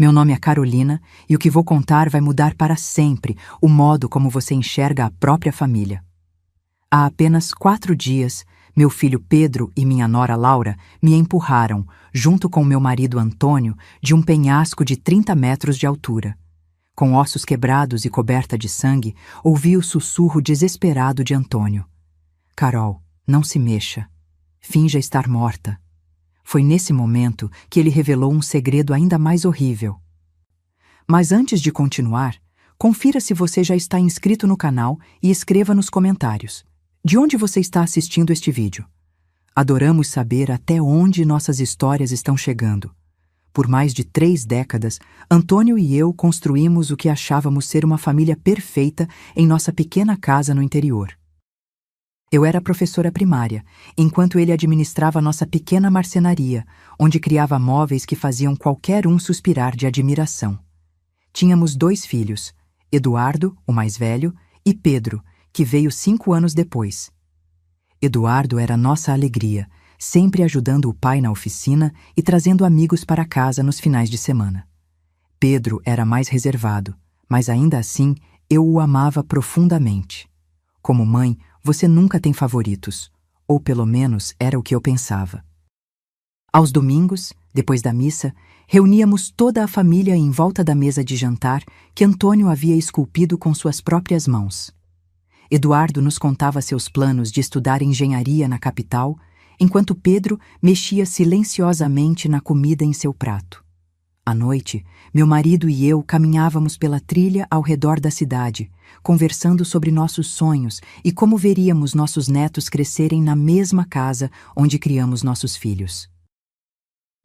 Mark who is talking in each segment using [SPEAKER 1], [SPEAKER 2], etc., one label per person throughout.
[SPEAKER 1] Meu nome é Carolina e o que vou contar vai mudar para sempre o modo como você enxerga a própria família. Há apenas 4 dias, meu filho Pedro e minha nora Laura me empurraram, junto com meu marido Antônio, de um penhasco de 30 metros de altura. Com ossos quebrados e coberta de sangue, ouvi o sussurro desesperado de Antônio. Carol, não se mexa. Finja estar morta. Foi nesse momento que ele revelou um segredo ainda mais horrível. Mas antes de continuar, confira se você já está inscrito no canal e escreva nos comentários. De onde você está assistindo este vídeo? Adoramos saber até onde nossas histórias estão chegando. Por mais de 3 décadas, Antônio e eu construímos o que achávamos ser uma família perfeita em nossa pequena casa no interior. Eu era professora primária, enquanto ele administrava nossa pequena marcenaria, onde criava móveis que faziam qualquer um suspirar de admiração. Tínhamos 2 filhos, Eduardo, o mais velho, e Pedro, que veio 5 anos depois. Eduardo era nossa alegria, sempre ajudando o pai na oficina e trazendo amigos para casa nos finais de semana. Pedro era mais reservado, mas ainda assim eu o amava profundamente. Como mãe, você nunca tem favoritos, ou pelo menos era o que eu pensava. Aos domingos, depois da missa, reuníamos toda a família em volta da mesa de jantar que Antônio havia esculpido com suas próprias mãos. Eduardo nos contava seus planos de estudar engenharia na capital, enquanto Pedro mexia silenciosamente na comida em seu prato. À noite, meu marido e eu caminhávamos pela trilha ao redor da cidade, conversando sobre nossos sonhos e como veríamos nossos netos crescerem na mesma casa onde criamos nossos filhos.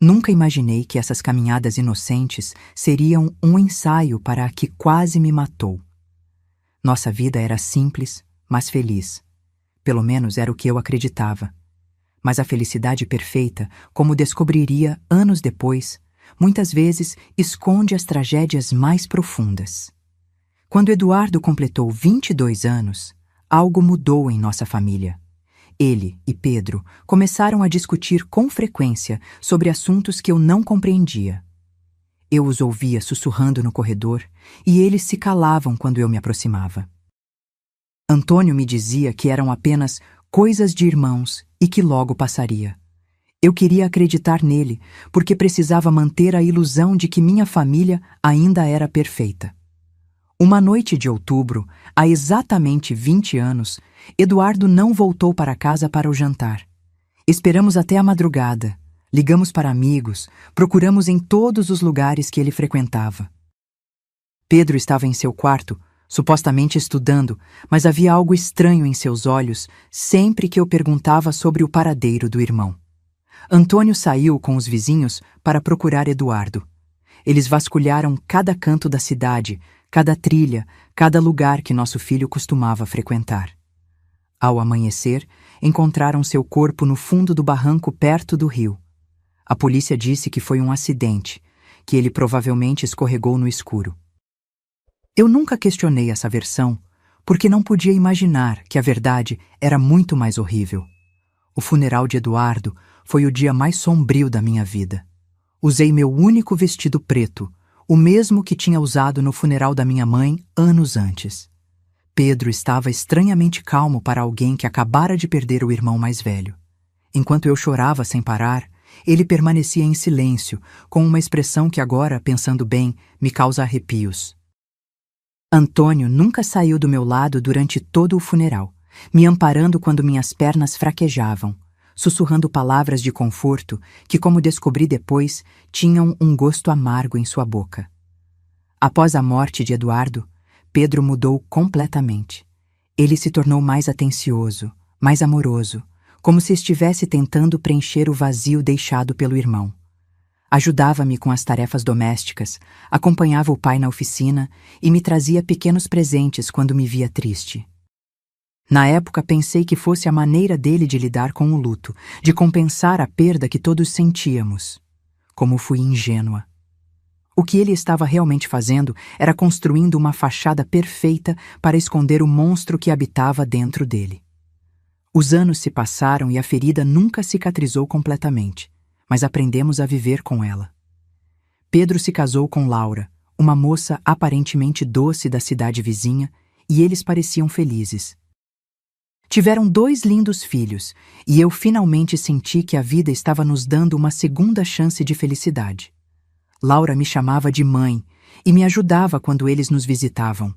[SPEAKER 1] Nunca imaginei que essas caminhadas inocentes seriam um ensaio para a que quase me matou. Nossa vida era simples, mas feliz. Pelo menos era o que eu acreditava. Mas a felicidade perfeita, como descobriria anos depois, muitas vezes esconde as tragédias mais profundas. Quando Eduardo completou 22 anos, algo mudou em nossa família. Ele e Pedro começaram a discutir com frequência sobre assuntos que eu não compreendia. Eu os ouvia sussurrando no corredor e eles se calavam quando eu me aproximava. Antônio me dizia que eram apenas coisas de irmãos e que logo passaria. Eu queria acreditar nele, porque precisava manter a ilusão de que minha família ainda era perfeita. Uma noite de outubro, há exatamente 20 anos, Eduardo não voltou para casa para o jantar. Esperamos até a madrugada, ligamos para amigos, procuramos em todos os lugares que ele frequentava. Pedro estava em seu quarto, supostamente estudando, mas havia algo estranho em seus olhos sempre que eu perguntava sobre o paradeiro do irmão. Antônio saiu com os vizinhos para procurar Eduardo. Eles vasculharam cada canto da cidade, cada trilha, cada lugar que nosso filho costumava frequentar. Ao amanhecer, encontraram seu corpo no fundo do barranco perto do rio. A polícia disse que foi um acidente, que ele provavelmente escorregou no escuro. Eu nunca questionei essa versão, porque não podia imaginar que a verdade era muito mais horrível. O funeral de Eduardo foi o dia mais sombrio da minha vida. Usei meu único vestido preto, o mesmo que tinha usado no funeral da minha mãe anos antes. Pedro estava estranhamente calmo para alguém que acabara de perder o irmão mais velho. Enquanto eu chorava sem parar, ele permanecia em silêncio, com uma expressão que agora, pensando bem, me causa arrepios. Antônio nunca saiu do meu lado durante todo o funeral, me amparando quando minhas pernas fraquejavam, sussurrando palavras de conforto que, como descobri depois, tinham um gosto amargo em sua boca. Após a morte de Eduardo, Pedro mudou completamente. Ele se tornou mais atencioso, mais amoroso, como se estivesse tentando preencher o vazio deixado pelo irmão. Ajudava-me com as tarefas domésticas, acompanhava o pai na oficina e me trazia pequenos presentes quando me via triste. Na época pensei que fosse a maneira dele de lidar com o luto, de compensar a perda que todos sentíamos. Como fui ingênua. O que ele estava realmente fazendo era construindo uma fachada perfeita para esconder o monstro que habitava dentro dele. Os anos se passaram e a ferida nunca cicatrizou completamente, mas aprendemos a viver com ela. Pedro se casou com Laura, uma moça aparentemente doce da cidade vizinha, e eles pareciam felizes. Tiveram 2 lindos filhos, e eu finalmente senti que a vida estava nos dando uma segunda chance de felicidade. Laura me chamava de mãe e me ajudava quando eles nos visitavam.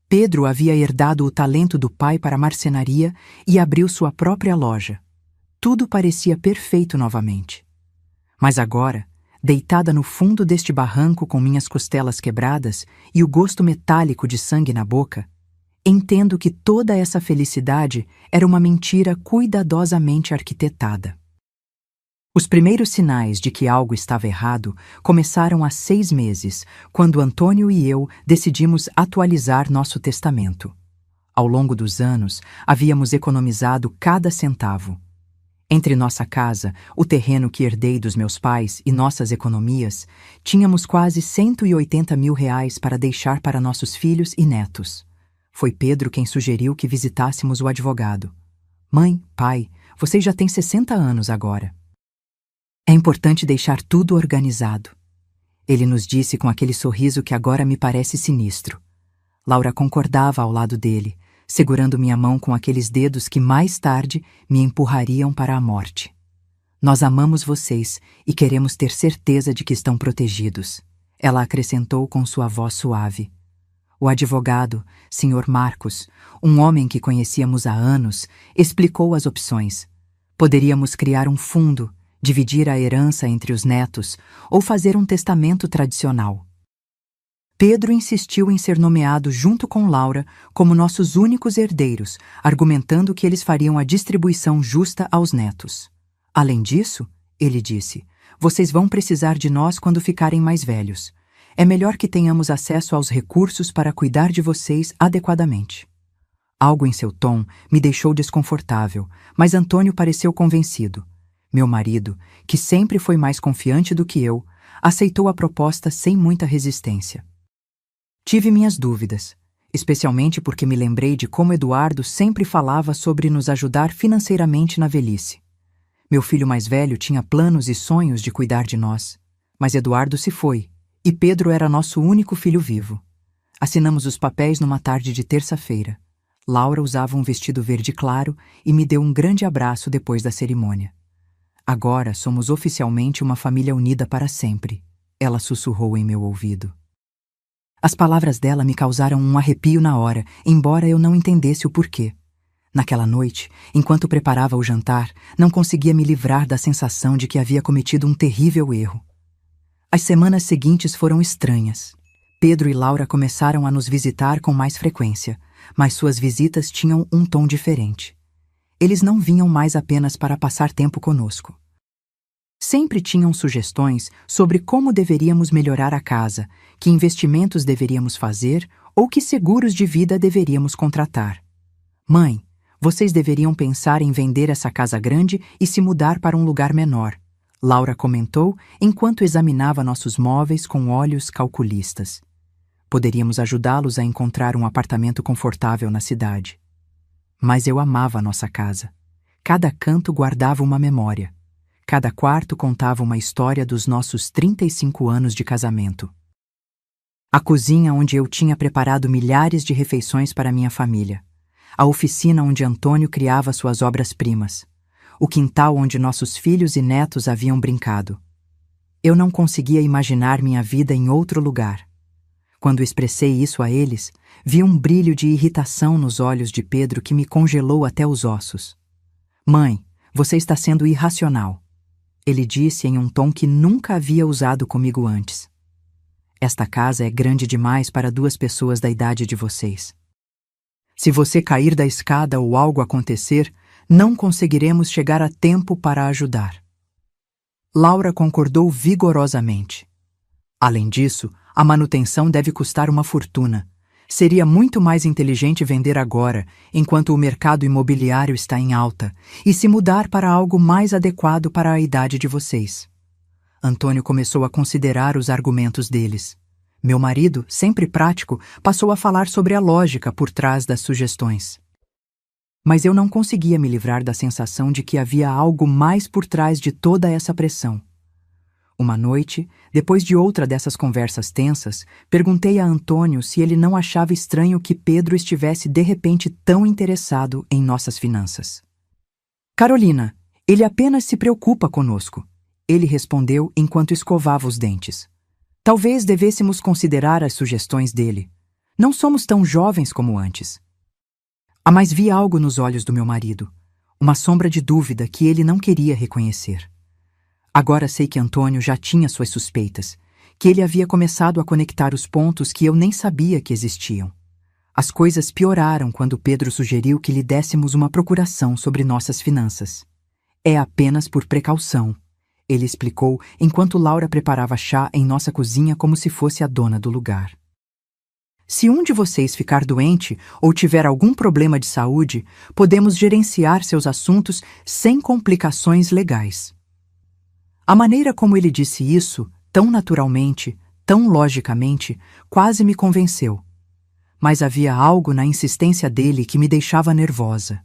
[SPEAKER 1] Pedro havia herdado o talento do pai para a marcenaria e abriu sua própria loja. Tudo parecia perfeito novamente. Mas agora, deitada no fundo deste barranco com minhas costelas quebradas e o gosto metálico de sangue na boca, entendo que toda essa felicidade era uma mentira cuidadosamente arquitetada. Os primeiros sinais de que algo estava errado começaram há 6 meses, quando Antônio e eu decidimos atualizar nosso testamento. Ao longo dos anos, havíamos economizado cada centavo. Entre nossa casa, o terreno que herdei dos meus pais e nossas economias, tínhamos quase R$180 mil para deixar para nossos filhos e netos. Foi Pedro quem sugeriu que visitássemos o advogado. Mãe, pai, vocês já têm 60 anos agora. É importante deixar tudo organizado. Ele nos disse com aquele sorriso que agora me parece sinistro. Laura concordava ao lado dele, segurando minha mão com aqueles dedos que mais tarde me empurrariam para a morte. Nós amamos vocês e queremos ter certeza de que estão protegidos, ela acrescentou com sua voz suave. O advogado, Sr. Marcos, um homem que conhecíamos há anos, explicou as opções. Poderíamos criar um fundo, dividir a herança entre os netos ou fazer um testamento tradicional. Pedro insistiu em ser nomeado junto com Laura como nossos únicos herdeiros, argumentando que eles fariam a distribuição justa aos netos. Além disso, ele disse, vocês vão precisar de nós quando ficarem mais velhos. É melhor que tenhamos acesso aos recursos para cuidar de vocês adequadamente. Algo em seu tom me deixou desconfortável, mas Antônio pareceu convencido. Meu marido, que sempre foi mais confiante do que eu, aceitou a proposta sem muita resistência. Tive minhas dúvidas, especialmente porque me lembrei de como Eduardo sempre falava sobre nos ajudar financeiramente na velhice. Meu filho mais velho tinha planos e sonhos de cuidar de nós, mas Eduardo se foi, e Pedro era nosso único filho vivo. Assinamos os papéis numa tarde de terça-feira. Laura usava um vestido verde claro e me deu um grande abraço depois da cerimônia. Agora somos oficialmente uma família unida para sempre, ela sussurrou em meu ouvido. As palavras dela me causaram um arrepio na hora, embora eu não entendesse o porquê. Naquela noite, enquanto preparava o jantar, não conseguia me livrar da sensação de que havia cometido um terrível erro. As semanas seguintes foram estranhas. Pedro e Laura começaram a nos visitar com mais frequência, mas suas visitas tinham um tom diferente. Eles não vinham mais apenas para passar tempo conosco. Sempre tinham sugestões sobre como deveríamos melhorar a casa, que investimentos deveríamos fazer ou que seguros de vida deveríamos contratar. Mãe, vocês deveriam pensar em vender essa casa grande e se mudar para um lugar menor, Laura comentou enquanto examinava nossos móveis com olhos calculistas. Poderíamos ajudá-los a encontrar um apartamento confortável na cidade. Mas eu amava a nossa casa. Cada canto guardava uma memória. Cada quarto contava uma história dos nossos 35 anos de casamento. A cozinha onde eu tinha preparado milhares de refeições para minha família. A oficina onde Antônio criava suas obras-primas. O quintal onde nossos filhos e netos haviam brincado. Eu não conseguia imaginar minha vida em outro lugar. Quando expressei isso a eles, vi um brilho de irritação nos olhos de Pedro que me congelou até os ossos. Mãe, você está sendo irracional. Ele disse em um tom que nunca havia usado comigo antes. Esta casa é grande demais para 2 pessoas da idade de vocês. Se você cair da escada ou algo acontecer, não conseguiremos chegar a tempo para ajudar. Laura concordou vigorosamente. Além disso, a manutenção deve custar uma fortuna. Seria muito mais inteligente vender agora, enquanto o mercado imobiliário está em alta, e se mudar para algo mais adequado para a idade de vocês. Antônio começou a considerar os argumentos deles. Meu marido, sempre prático, passou a falar sobre a lógica por trás das sugestões. Mas eu não conseguia me livrar da sensação de que havia algo mais por trás de toda essa pressão. Uma noite, depois de outra dessas conversas tensas, perguntei a Antônio se ele não achava estranho que Pedro estivesse de repente tão interessado em nossas finanças. Carolina, ele apenas se preocupa conosco, ele respondeu enquanto escovava os dentes. Talvez devêssemos considerar as sugestões dele. Não somos tão jovens como antes. Mas vi algo nos olhos do meu marido, uma sombra de dúvida que ele não queria reconhecer. Agora sei que Antônio já tinha suas suspeitas, que ele havia começado a conectar os pontos que eu nem sabia que existiam. As coisas pioraram quando Pedro sugeriu que lhe dessemos uma procuração sobre nossas finanças. É apenas por precaução, ele explicou enquanto Laura preparava chá em nossa cozinha como se fosse a dona do lugar. Se um de vocês ficar doente ou tiver algum problema de saúde, podemos gerenciar seus assuntos sem complicações legais. A maneira como ele disse isso, tão naturalmente, tão logicamente, quase me convenceu. Mas havia algo na insistência dele que me deixava nervosa.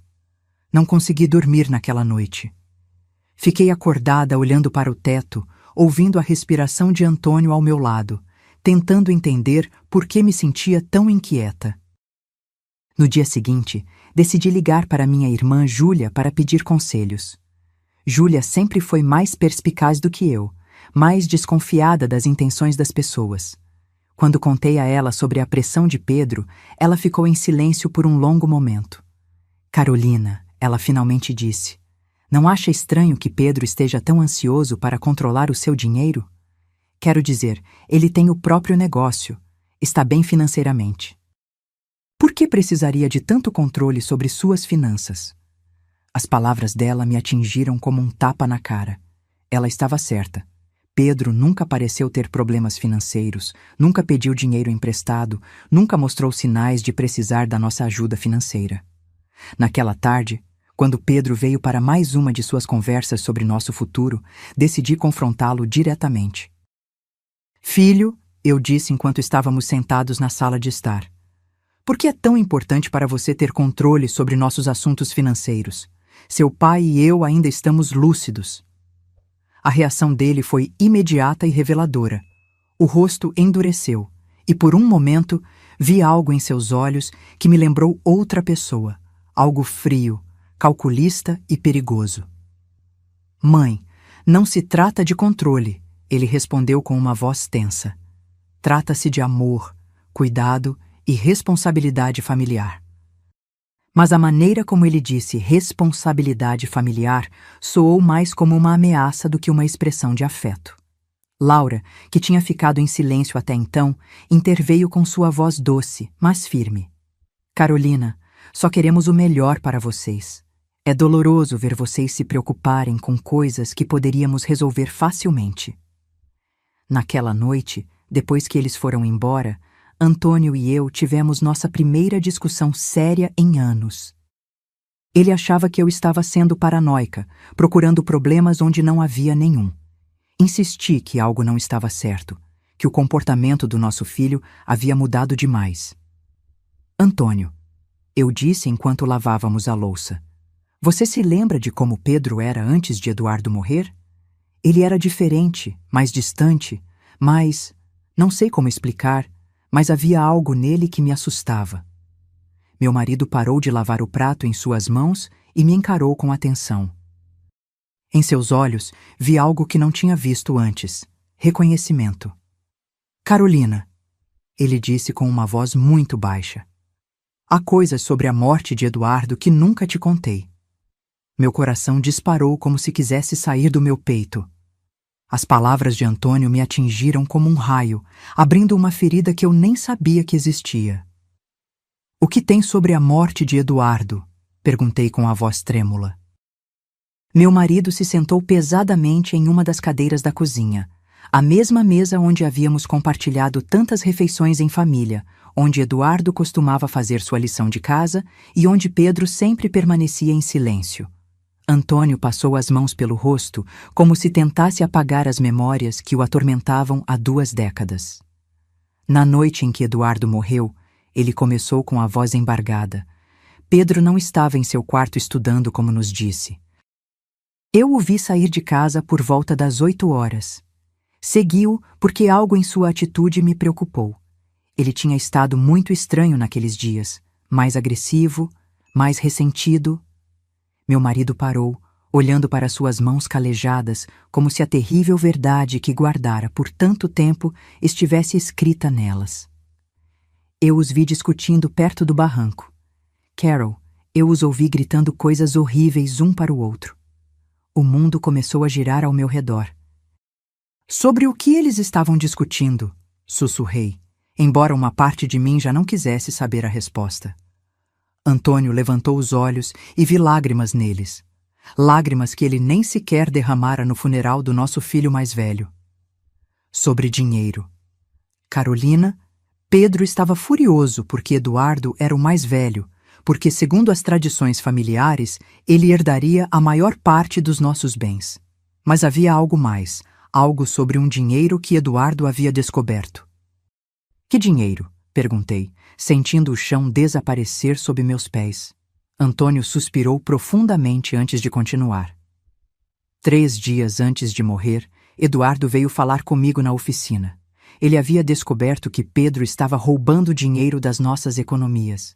[SPEAKER 1] Não consegui dormir naquela noite. Fiquei acordada olhando para o teto, ouvindo a respiração de Antônio ao meu lado, tentando entender por que me sentia tão inquieta. No dia seguinte, decidi ligar para minha irmã Júlia para pedir conselhos. Júlia sempre foi mais perspicaz do que eu, mais desconfiada das intenções das pessoas. Quando contei a ela sobre a pressão de Pedro, ela ficou em silêncio por um longo momento. Carolina, ela finalmente disse, não acha estranho que Pedro esteja tão ansioso para controlar o seu dinheiro? Quero dizer, ele tem o próprio negócio, está bem financeiramente. Por que precisaria de tanto controle sobre suas finanças? As palavras dela me atingiram como um tapa na cara. Ela estava certa. Pedro nunca pareceu ter problemas financeiros, nunca pediu dinheiro emprestado, nunca mostrou sinais de precisar da nossa ajuda financeira. Naquela tarde, quando Pedro veio para mais uma de suas conversas sobre nosso futuro, decidi confrontá-lo diretamente. Filho, eu disse enquanto estávamos sentados na sala de estar, por que é tão importante para você ter controle sobre nossos assuntos financeiros? Seu pai e eu ainda estamos lúcidos. A reação dele foi imediata e reveladora. O rosto endureceu, e por um momento vi algo em seus olhos que me lembrou outra pessoa, algo frio, calculista e perigoso. Mãe, não se trata de controle, ele respondeu com uma voz tensa. Trata-se de amor, cuidado e responsabilidade familiar. Mas a maneira como ele disse responsabilidade familiar soou mais como uma ameaça do que uma expressão de afeto. Laura, que tinha ficado em silêncio até então, interveio com sua voz doce, mas firme. Carolina, só queremos o melhor para vocês. É doloroso ver vocês se preocuparem com coisas que poderíamos resolver facilmente. Naquela noite, depois que eles foram embora, Antônio e eu tivemos nossa primeira discussão séria em anos. Ele achava que eu estava sendo paranoica, procurando problemas onde não havia nenhum. Insisti que algo não estava certo, que o comportamento do nosso filho havia mudado demais. Antônio, eu disse enquanto lavávamos a louça, você se lembra de como Pedro era antes de Eduardo morrer? Ele era diferente, mais distante, mais... não sei como explicar, mas havia algo nele que me assustava. Meu marido parou de lavar o prato em suas mãos e me encarou com atenção. Em seus olhos, vi algo que não tinha visto antes, reconhecimento. Carolina, ele disse com uma voz muito baixa. Há coisas sobre a morte de Eduardo que nunca te contei. Meu coração disparou como se quisesse sair do meu peito. As palavras de Antônio me atingiram como um raio, abrindo uma ferida que eu nem sabia que existia. O que tem sobre a morte de Eduardo? Perguntei com a voz trêmula. Meu marido se sentou pesadamente em uma das cadeiras da cozinha, a mesma mesa onde havíamos compartilhado tantas refeições em família, onde Eduardo costumava fazer sua lição de casa e onde Pedro sempre permanecia em silêncio. Antônio passou as mãos pelo rosto, como se tentasse apagar as memórias que o atormentavam há 2 décadas. Na noite em que Eduardo morreu, ele começou com a voz embargada. Pedro não estava em seu quarto estudando como nos disse. Eu o vi sair de casa por volta das 8 horas. Segui-o porque algo em sua atitude me preocupou. Ele tinha estado muito estranho naqueles dias, mais agressivo, mais ressentido. Meu marido parou, olhando para suas mãos calejadas, como se a terrível verdade que guardara por tanto tempo estivesse escrita nelas. Eu os vi discutindo perto do barranco. Carol, eu os ouvi gritando coisas horríveis um para o outro. O mundo começou a girar ao meu redor. Sobre o que eles estavam discutindo? Sussurrei, embora uma parte de mim já não quisesse saber a resposta. Antônio levantou os olhos e vi lágrimas neles. Lágrimas que ele nem sequer derramara no funeral do nosso filho mais velho. Sobre dinheiro. Carolina, Pedro estava furioso porque Eduardo era o mais velho, porque, segundo as tradições familiares, ele herdaria a maior parte dos nossos bens. Mas havia algo mais, algo sobre um dinheiro que Eduardo havia descoberto. Que dinheiro? Perguntei, sentindo o chão desaparecer sob meus pés. Antônio suspirou profundamente antes de continuar. 3 dias antes de morrer, Eduardo veio falar comigo na oficina. Ele havia descoberto que Pedro estava roubando dinheiro das nossas economias.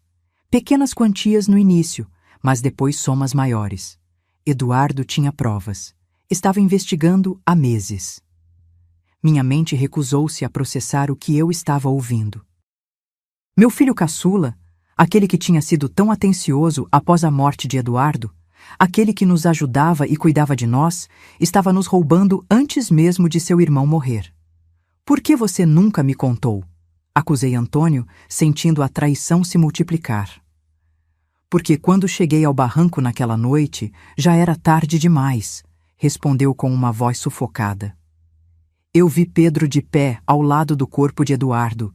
[SPEAKER 1] Pequenas quantias no início, mas depois somas maiores. Eduardo tinha provas. Estava investigando há meses. Minha mente recusou-se a processar o que eu estava ouvindo. Meu filho caçula, aquele que tinha sido tão atencioso após a morte de Eduardo, aquele que nos ajudava e cuidava de nós, estava nos roubando antes mesmo de seu irmão morrer. Por que você nunca me contou? Acusei Antônio, sentindo a traição se multiplicar. Porque quando cheguei ao barranco naquela noite, já era tarde demais, respondeu com uma voz sufocada. Eu vi Pedro de pé ao lado do corpo de Eduardo.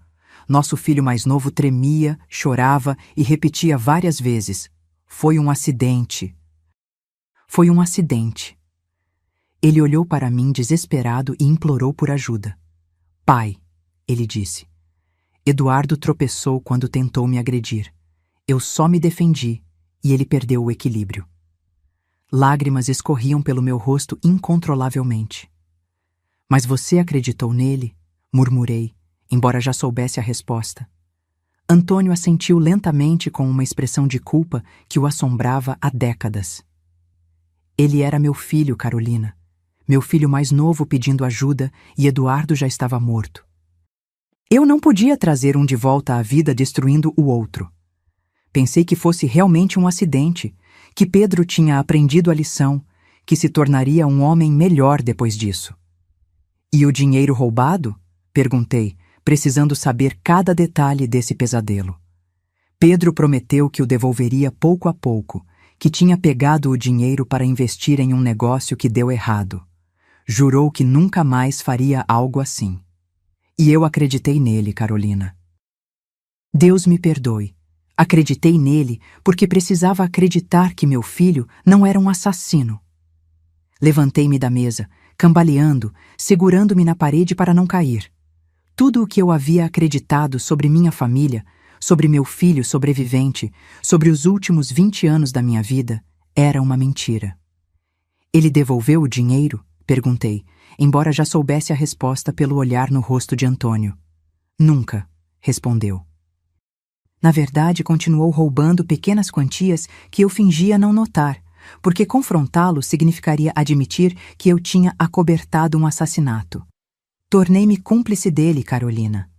[SPEAKER 1] Nosso filho mais novo tremia, chorava e repetia várias vezes: "Foi um acidente. Foi um acidente." Ele olhou para mim desesperado e implorou por ajuda. "Pai", ele disse. Eduardo tropeçou quando tentou me agredir. Eu só me defendi e ele perdeu o equilíbrio. Lágrimas escorriam pelo meu rosto incontrolavelmente. "Mas você acreditou nele?" murmurei, embora já soubesse a resposta. Antônio assentiu lentamente com uma expressão de culpa que o assombrava há décadas. Ele era meu filho, Carolina. Meu filho mais novo pedindo ajuda e Eduardo já estava morto. Eu não podia trazer um de volta à vida destruindo o outro. Pensei que fosse realmente um acidente, que Pedro tinha aprendido a lição, que se tornaria um homem melhor depois disso. "E o dinheiro roubado?" perguntei, precisando saber cada detalhe desse pesadelo. Pedro prometeu que o devolveria pouco a pouco, que tinha pegado o dinheiro para investir em um negócio que deu errado. Jurou que nunca mais faria algo assim. E eu acreditei nele, Carolina. Deus me perdoe. Acreditei nele porque precisava acreditar que meu filho não era um assassino. Levantei-me da mesa, cambaleando, segurando-me na parede para não cair. Tudo o que eu havia acreditado sobre minha família, sobre meu filho sobrevivente, sobre os últimos 20 anos da minha vida, era uma mentira. "Ele devolveu o dinheiro?" perguntei, embora já soubesse a resposta pelo olhar no rosto de Antônio. "Nunca", respondeu. Na verdade, continuou roubando pequenas quantias que eu fingia não notar, porque confrontá-lo significaria admitir que eu tinha acobertado um assassinato. Tornei-me cúmplice dele, Carolina.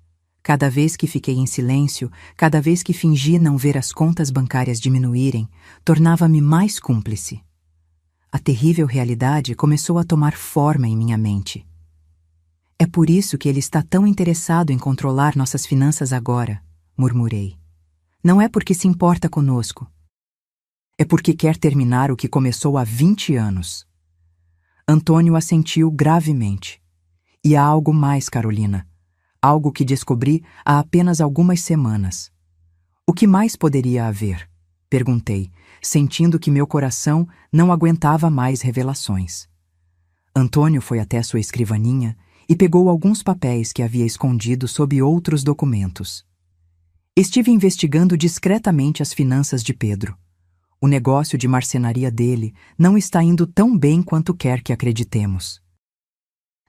[SPEAKER 1] Cada vez que fiquei em silêncio, cada vez que fingi não ver as contas bancárias diminuírem, tornava-me mais cúmplice. A terrível realidade começou a tomar forma em minha mente. "É por isso que ele está tão interessado em controlar nossas finanças agora", murmurei. "Não é porque se importa conosco. É porque quer terminar o que começou há 20 anos." Antônio assentiu gravemente. "E há algo mais, Carolina. Algo que descobri há apenas algumas semanas." "O que mais poderia haver?" perguntei, sentindo que meu coração não aguentava mais revelações. Antônio foi até sua escrivaninha e pegou alguns papéis que havia escondido sob outros documentos. "Estive investigando discretamente as finanças de Pedro. O negócio de marcenaria dele não está indo tão bem quanto quer que acreditemos.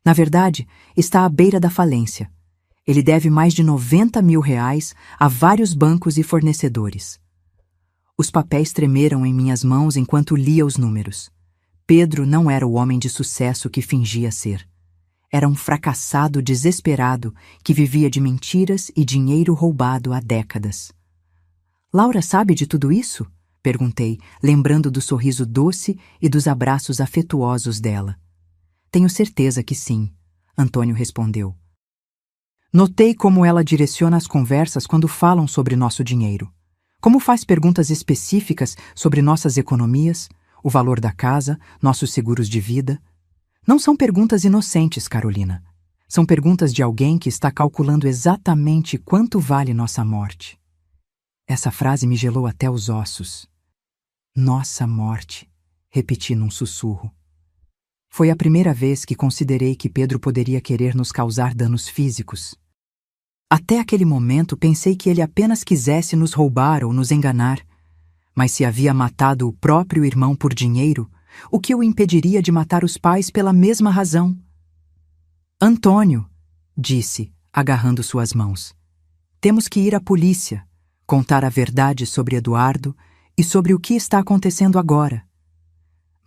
[SPEAKER 1] Na verdade, está à beira da falência. Ele deve mais de R$ 90 mil a vários bancos e fornecedores. Os papéis tremeram em minhas mãos enquanto lia os números. Pedro não era o homem de sucesso que fingia ser. Era um fracassado desesperado que vivia de mentiras e dinheiro roubado há décadas. Laura sabe de tudo isso? Perguntei, lembrando do sorriso doce e dos abraços afetuosos dela. Tenho certeza que sim, Antônio respondeu. Notei como ela direciona as conversas quando falam sobre nosso dinheiro. Como faz perguntas específicas sobre nossas economias, o valor da casa, nossos seguros de vida. Não são perguntas inocentes, Carolina. São perguntas de alguém que está calculando exatamente quanto vale nossa morte. Essa frase me gelou até os ossos. Nossa morte, repeti num sussurro. Foi a primeira vez que considerei que Pedro poderia querer nos causar danos físicos. Até aquele momento pensei que ele apenas quisesse nos roubar ou nos enganar. Mas se havia matado o próprio irmão por dinheiro, o que o impediria de matar os pais pela mesma razão? Antônio, disse, agarrando suas mãos. Temos que ir à polícia, contar a verdade sobre Eduardo e sobre o que está acontecendo agora.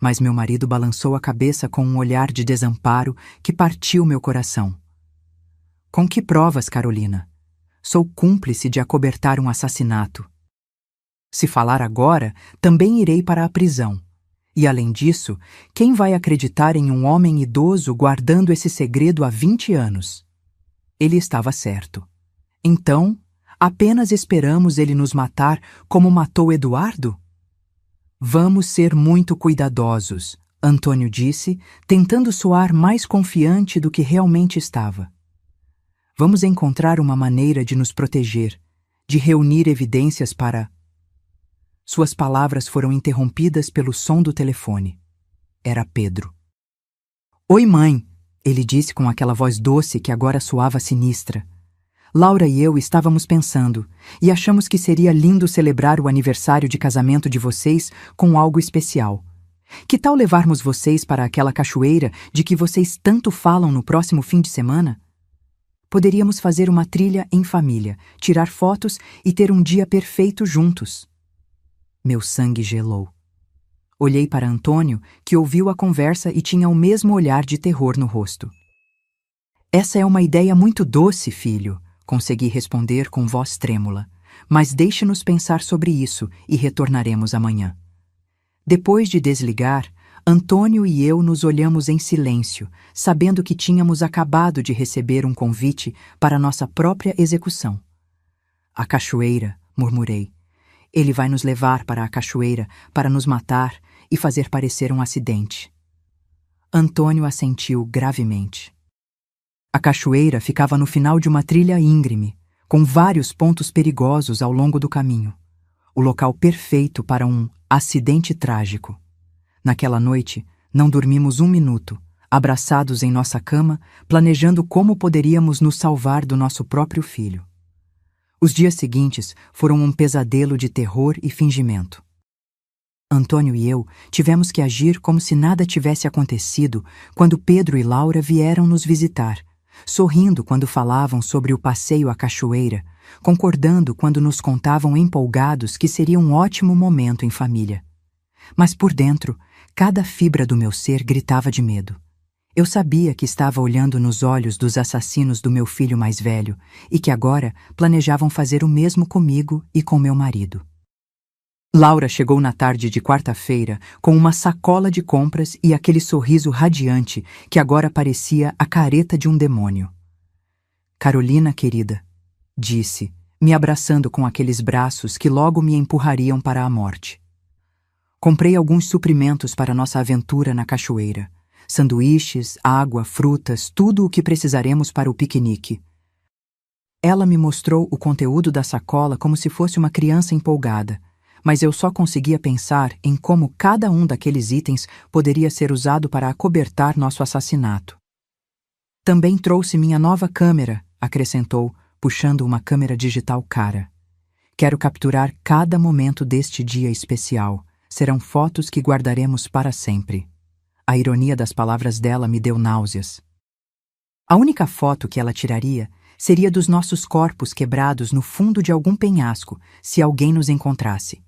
[SPEAKER 1] Mas meu marido balançou a cabeça com um olhar de desamparo que partiu meu coração. Com que provas, Carolina? Sou cúmplice de acobertar um assassinato. Se falar agora, também irei para a prisão. E, além disso, quem vai acreditar em um homem idoso guardando esse segredo há 20 anos? Ele estava certo. Então, apenas esperamos ele nos matar como matou Eduardo? Vamos ser muito cuidadosos, Antônio disse, tentando soar mais confiante do que realmente estava. Vamos encontrar uma maneira de nos proteger, de reunir evidências para... Suas palavras foram interrompidas pelo som do telefone. Era Pedro. Oi, mãe, ele disse com aquela voz doce que agora soava sinistra. Laura e eu estávamos pensando, e achamos que seria lindo celebrar o aniversário de casamento de vocês com algo especial. Que tal levarmos vocês para aquela cachoeira de que vocês tanto falam no próximo fim de semana? Poderíamos fazer uma trilha em família, tirar fotos e ter um dia perfeito juntos. Meu sangue gelou. Olhei para Antônio, que ouviu a conversa e tinha o mesmo olhar de terror no rosto. Essa é uma ideia muito doce, filho, consegui responder com voz trêmula. Mas deixe-nos pensar sobre isso e retornaremos amanhã. Depois de desligar, Antônio e eu nos olhamos em silêncio, sabendo que tínhamos acabado de receber um convite para nossa própria execução. A cachoeira, murmurei. Ele vai nos levar para a cachoeira para nos matar e fazer parecer um acidente. Antônio assentiu gravemente. A cachoeira ficava no final de uma trilha íngreme, com vários pontos perigosos ao longo do caminho. O local perfeito para um acidente trágico. Naquela noite, não dormimos um minuto, abraçados em nossa cama, planejando como poderíamos nos salvar do nosso próprio filho. Os dias seguintes foram um pesadelo de terror e fingimento. Antônio e eu tivemos que agir como se nada tivesse acontecido quando Pedro e Laura vieram nos visitar, sorrindo quando falavam sobre o passeio à cachoeira, concordando quando nos contavam empolgados que seria um ótimo momento em família. Mas por dentro, cada fibra do meu ser gritava de medo. Eu sabia que estava olhando nos olhos dos assassinos do meu filho mais velho e que agora planejavam fazer o mesmo comigo e com meu marido. Laura chegou na tarde de quarta-feira com uma sacola de compras e aquele sorriso radiante que agora parecia a careta de um demônio. Carolina, querida, disse, me abraçando com aqueles braços que logo me empurrariam para a morte. Comprei alguns suprimentos para nossa aventura na cachoeira. Sanduíches, água, frutas, tudo o que precisaremos para o piquenique. Ela me mostrou o conteúdo da sacola como se fosse uma criança empolgada, mas eu só conseguia pensar em como cada um daqueles itens poderia ser usado para acobertar nosso assassinato. Também trouxe minha nova câmera, acrescentou, puxando uma câmera digital cara. Quero capturar cada momento deste dia especial. Serão fotos que guardaremos para sempre. A ironia das palavras dela me deu náuseas. A única foto que ela tiraria seria dos nossos corpos quebrados no fundo de algum penhasco, se alguém nos encontrasse.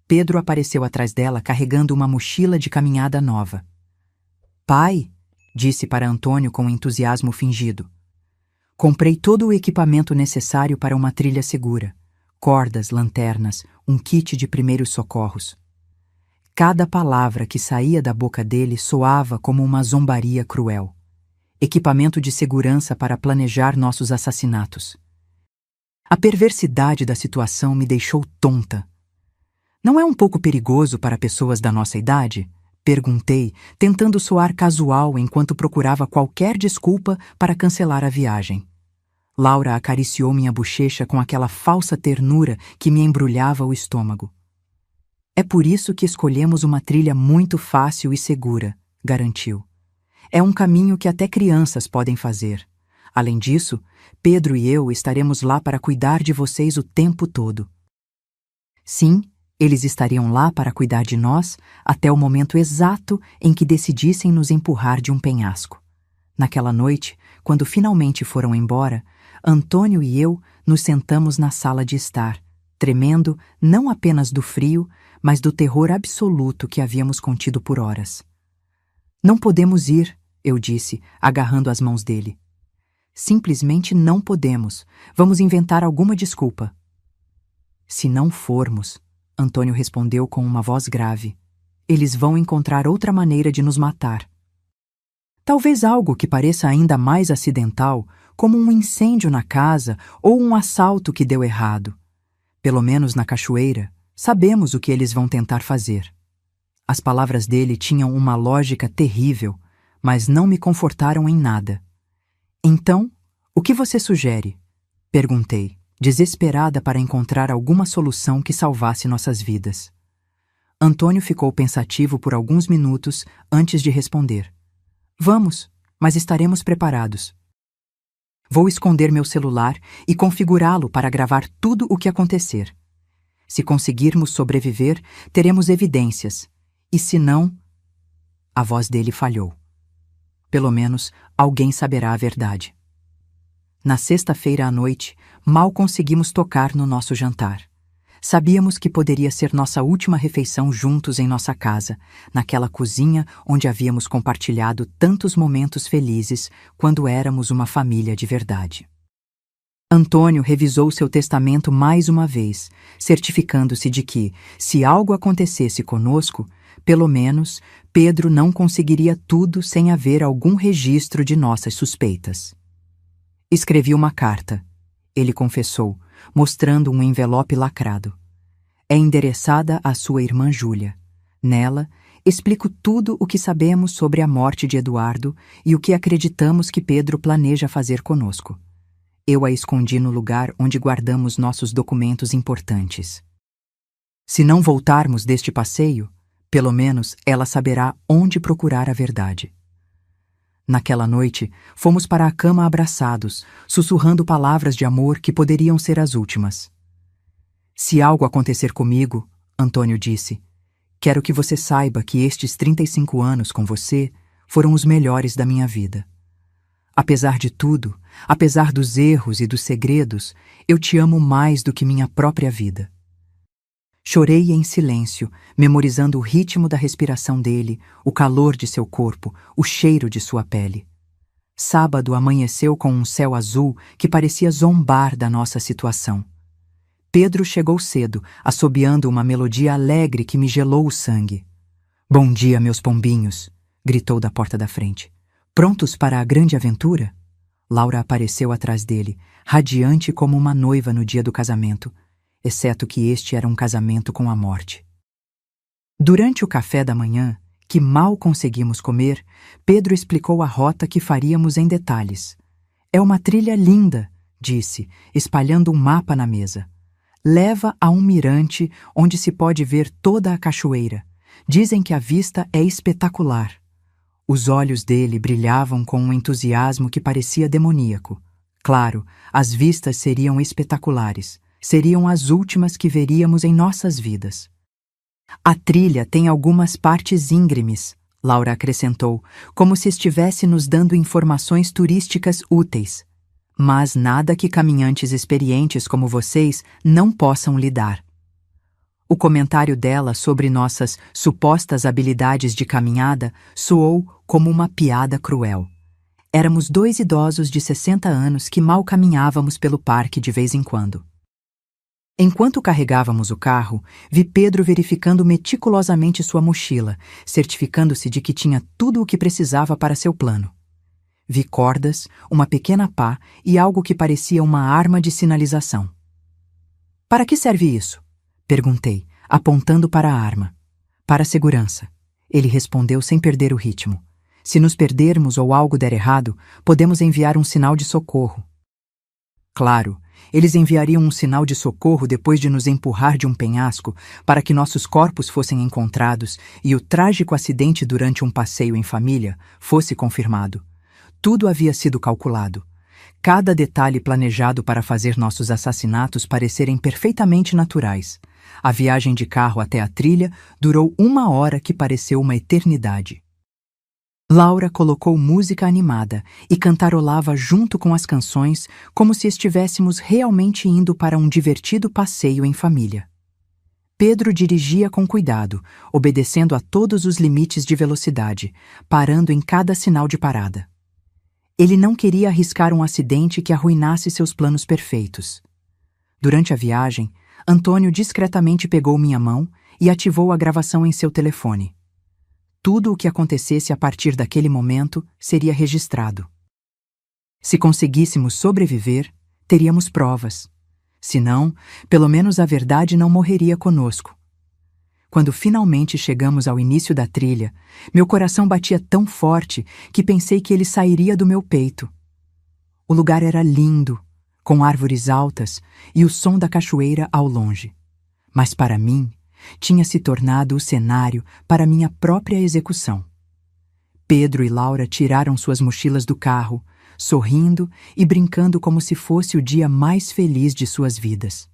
[SPEAKER 1] Pedro apareceu atrás dela carregando uma mochila de caminhada nova. Pai, disse para Antônio com entusiasmo fingido. Comprei todo o equipamento necessário para uma trilha segura. Cordas, lanternas, um kit de primeiros socorros. Cada palavra que saía da boca dele soava como uma zombaria cruel. Equipamento de segurança para planejar nossos assassinatos. A perversidade da situação me deixou tonta. Não é um pouco perigoso para pessoas da nossa idade? Perguntei, tentando soar casual enquanto procurava qualquer desculpa para cancelar a viagem. Laura acariciou minha bochecha com aquela falsa ternura que me embrulhava o estômago. É por isso que escolhemos uma trilha muito fácil e segura, garantiu. É um caminho que até crianças podem fazer. Além disso, Pedro e eu estaremos lá para cuidar de vocês o tempo todo. Sim, eles estariam lá para cuidar de nós até o momento exato em que decidissem nos empurrar de um penhasco. Naquela noite, quando finalmente foram embora, Antônio e eu nos sentamos na sala de estar, tremendo não apenas do frio, mas do terror absoluto que havíamos contido por horas. Não podemos ir, eu disse, agarrando as mãos dele. Simplesmente não podemos. Vamos inventar alguma desculpa. Se não formos, Antônio respondeu com uma voz grave, eles vão encontrar outra maneira de nos matar. Talvez algo que pareça ainda mais acidental, como um incêndio na casa ou um assalto que deu errado. Pelo menos na cachoeira, sabemos o que eles vão tentar fazer. As palavras dele tinham uma lógica terrível, mas não me confortaram em nada. Então, o que você sugere? Perguntei, desesperada para encontrar alguma solução que salvasse nossas vidas. Antônio ficou pensativo por alguns minutos antes de responder. Vamos, mas estaremos preparados. Vou esconder meu celular e configurá-lo para gravar tudo o que acontecer. Se conseguirmos sobreviver, teremos evidências. E se não... A voz dele falhou. Pelo menos, alguém saberá a verdade. Na sexta-feira à noite, mal conseguimos tocar no nosso jantar. Sabíamos que poderia ser nossa última refeição juntos em nossa casa, naquela cozinha onde havíamos compartilhado tantos momentos felizes quando éramos uma família de verdade. Antônio revisou seu testamento mais uma vez, certificando-se de que, se algo acontecesse conosco, pelo menos Pedro não conseguiria tudo sem haver algum registro de nossas suspeitas. Escrevi uma carta, ele confessou, mostrando um envelope lacrado. É endereçada à sua irmã Júlia. Nela, explico tudo o que sabemos sobre a morte de Eduardo e o que acreditamos que Pedro planeja fazer conosco. Eu a escondi no lugar onde guardamos nossos documentos importantes. Se não voltarmos deste passeio, pelo menos ela saberá onde procurar a verdade. Naquela noite, fomos para a cama abraçados, sussurrando palavras de amor que poderiam ser as últimas. Se algo acontecer comigo, Antônio disse, quero que você saiba que estes 35 anos com você foram os melhores da minha vida. Apesar de tudo, apesar dos erros e dos segredos, eu te amo mais do que minha própria vida. Chorei em silêncio, memorizando o ritmo da respiração dele, o calor de seu corpo, o cheiro de sua pele. Sábado amanheceu com um céu azul que parecia zombar da nossa situação. Pedro chegou cedo, assobiando uma melodia alegre que me gelou o sangue. Bom dia, meus pombinhos, gritou da porta da frente. Prontos para a grande aventura? Laura apareceu atrás dele, radiante como uma noiva no dia do casamento, exceto que este era um casamento com a morte. Durante o café da manhã, que mal conseguimos comer, Pedro explicou a rota que faríamos em detalhes. É uma trilha linda, disse, espalhando um mapa na mesa. Leva a um mirante onde se pode ver toda a cachoeira. Dizem que a vista é espetacular. Os olhos dele brilhavam com um entusiasmo que parecia demoníaco. Claro, as vistas seriam espetaculares. Seriam as últimas que veríamos em nossas vidas. A trilha tem algumas partes íngremes, Laura acrescentou, como se estivesse nos dando informações turísticas úteis. Mas nada que caminhantes experientes como vocês não possam lhe dar. O comentário dela sobre nossas supostas habilidades de caminhada soou como uma piada cruel. Éramos dois idosos de 60 anos que mal caminhávamos pelo parque de vez em quando. Enquanto carregávamos o carro, vi Pedro verificando meticulosamente sua mochila, certificando-se de que tinha tudo o que precisava para seu plano. Vi cordas, uma pequena pá e algo que parecia uma arma de sinalização. Para que serve isso? Perguntei, apontando para a arma. Para a segurança. Ele respondeu sem perder o ritmo. Se nos perdermos ou algo der errado, podemos enviar um sinal de socorro. Claro, eles enviariam um sinal de socorro depois de nos empurrar de um penhasco para que nossos corpos fossem encontrados e o trágico acidente durante um passeio em família fosse confirmado. Tudo havia sido calculado. Cada detalhe planejado para fazer nossos assassinatos parecerem perfeitamente naturais. A viagem de carro até a trilha durou 1 hora que pareceu uma eternidade. Laura colocou música animada e cantarolava junto com as canções como se estivéssemos realmente indo para um divertido passeio em família. Pedro dirigia com cuidado, obedecendo a todos os limites de velocidade, parando em cada sinal de parada. Ele não queria arriscar um acidente que arruinasse seus planos perfeitos. Durante a viagem, Antônio discretamente pegou minha mão e ativou a gravação em seu telefone. Tudo o que acontecesse a partir daquele momento seria registrado. Se conseguíssemos sobreviver, teríamos provas. Se não, pelo menos a verdade não morreria conosco. Quando finalmente chegamos ao início da trilha, meu coração batia tão forte que pensei que ele sairia do meu peito. O lugar era lindo, com árvores altas e o som da cachoeira ao longe. Mas para mim, tinha se tornado o cenário para minha própria execução. Pedro e Laura tiraram suas mochilas do carro, sorrindo e brincando como se fosse o dia mais feliz de suas vidas.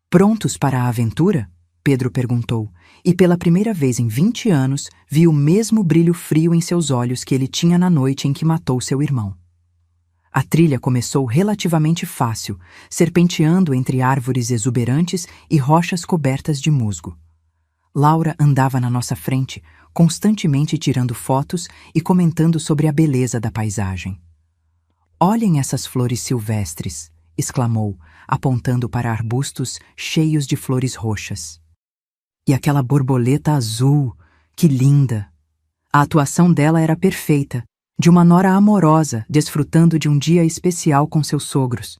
[SPEAKER 1] Prontos para a aventura? Pedro perguntou, e pela primeira vez em 20 anos vi o mesmo brilho frio em seus olhos que ele tinha na noite em que matou seu irmão. A trilha começou relativamente fácil, serpenteando entre árvores exuberantes e rochas cobertas de musgo. Laura andava na nossa frente, constantemente tirando fotos e comentando sobre a beleza da paisagem. "Olhem essas flores silvestres", exclamou, apontando para arbustos cheios de flores roxas. "E aquela borboleta azul, que linda!" A atuação dela era perfeita, de uma nora amorosa, desfrutando de um dia especial com seus sogros.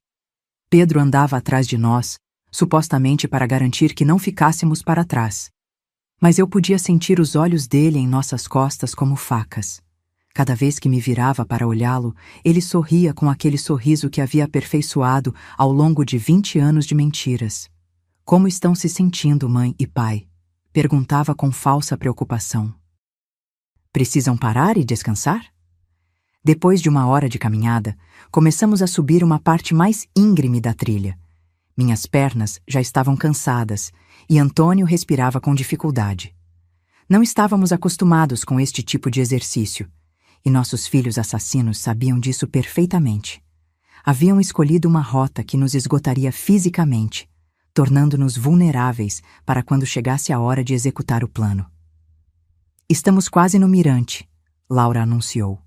[SPEAKER 1] Pedro andava atrás de nós, supostamente para garantir que não ficássemos para trás. Mas eu podia sentir os olhos dele em nossas costas como facas. Cada vez que me virava para olhá-lo, ele sorria com aquele sorriso que havia aperfeiçoado ao longo de 20 anos de mentiras. "Como estão se sentindo, mãe e pai?" perguntava com falsa preocupação. "Precisam parar e descansar?" Depois de 1 hora de caminhada, começamos a subir uma parte mais íngreme da trilha. Minhas pernas já estavam cansadas e Antônio respirava com dificuldade. Não estávamos acostumados com este tipo de exercício, e nossos filhos assassinos sabiam disso perfeitamente. Haviam escolhido uma rota que nos esgotaria fisicamente, tornando-nos vulneráveis para quando chegasse a hora de executar o plano. "Estamos quase no mirante", Laura anunciou.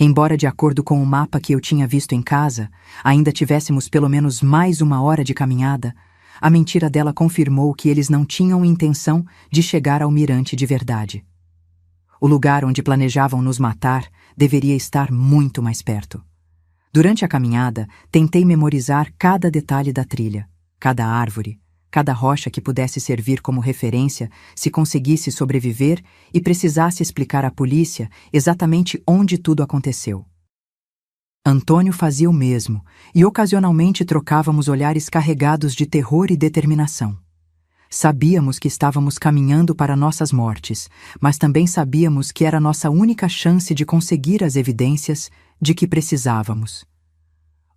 [SPEAKER 1] Embora, de acordo com o mapa que eu tinha visto em casa, ainda tivéssemos pelo menos mais 1 hora de caminhada, a mentira dela confirmou que eles não tinham intenção de chegar ao mirante de verdade. O lugar onde planejavam nos matar deveria estar muito mais perto. Durante a caminhada, tentei memorizar cada detalhe da trilha, cada árvore, cada rocha que pudesse servir como referência se conseguisse sobreviver e precisasse explicar à polícia exatamente onde tudo aconteceu. Antônio fazia o mesmo, e ocasionalmente trocávamos olhares carregados de terror e determinação. Sabíamos que estávamos caminhando para nossas mortes, mas também sabíamos que era nossa única chance de conseguir as evidências de que precisávamos.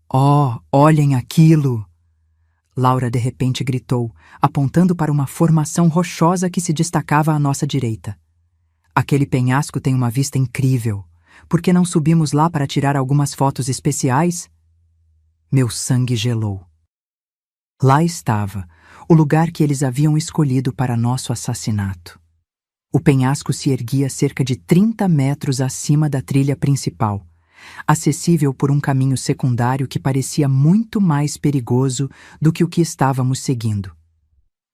[SPEAKER 1] "Oh, olhem aquilo!" Laura de repente gritou, apontando para uma formação rochosa que se destacava à nossa direita. Aquele penhasco tem uma vista incrível. Por que não subimos lá para tirar algumas fotos especiais? Meu sangue gelou. Lá estava, o lugar que eles haviam escolhido para nosso assassinato. O penhasco se erguia cerca de 30 metros acima da trilha principal, acessível por um caminho secundário que parecia muito mais perigoso do que o que estávamos seguindo.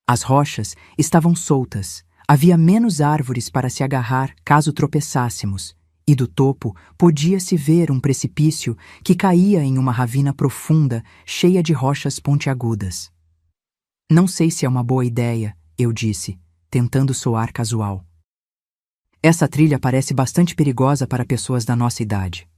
[SPEAKER 1] As rochas estavam soltas, havia menos árvores para se agarrar caso tropeçássemos, e do topo podia-se ver um precipício que caía em uma ravina profunda, cheia de rochas pontiagudas. Não sei se é uma boa ideia, eu disse, tentando soar casual. Essa trilha parece bastante perigosa para pessoas da nossa idade.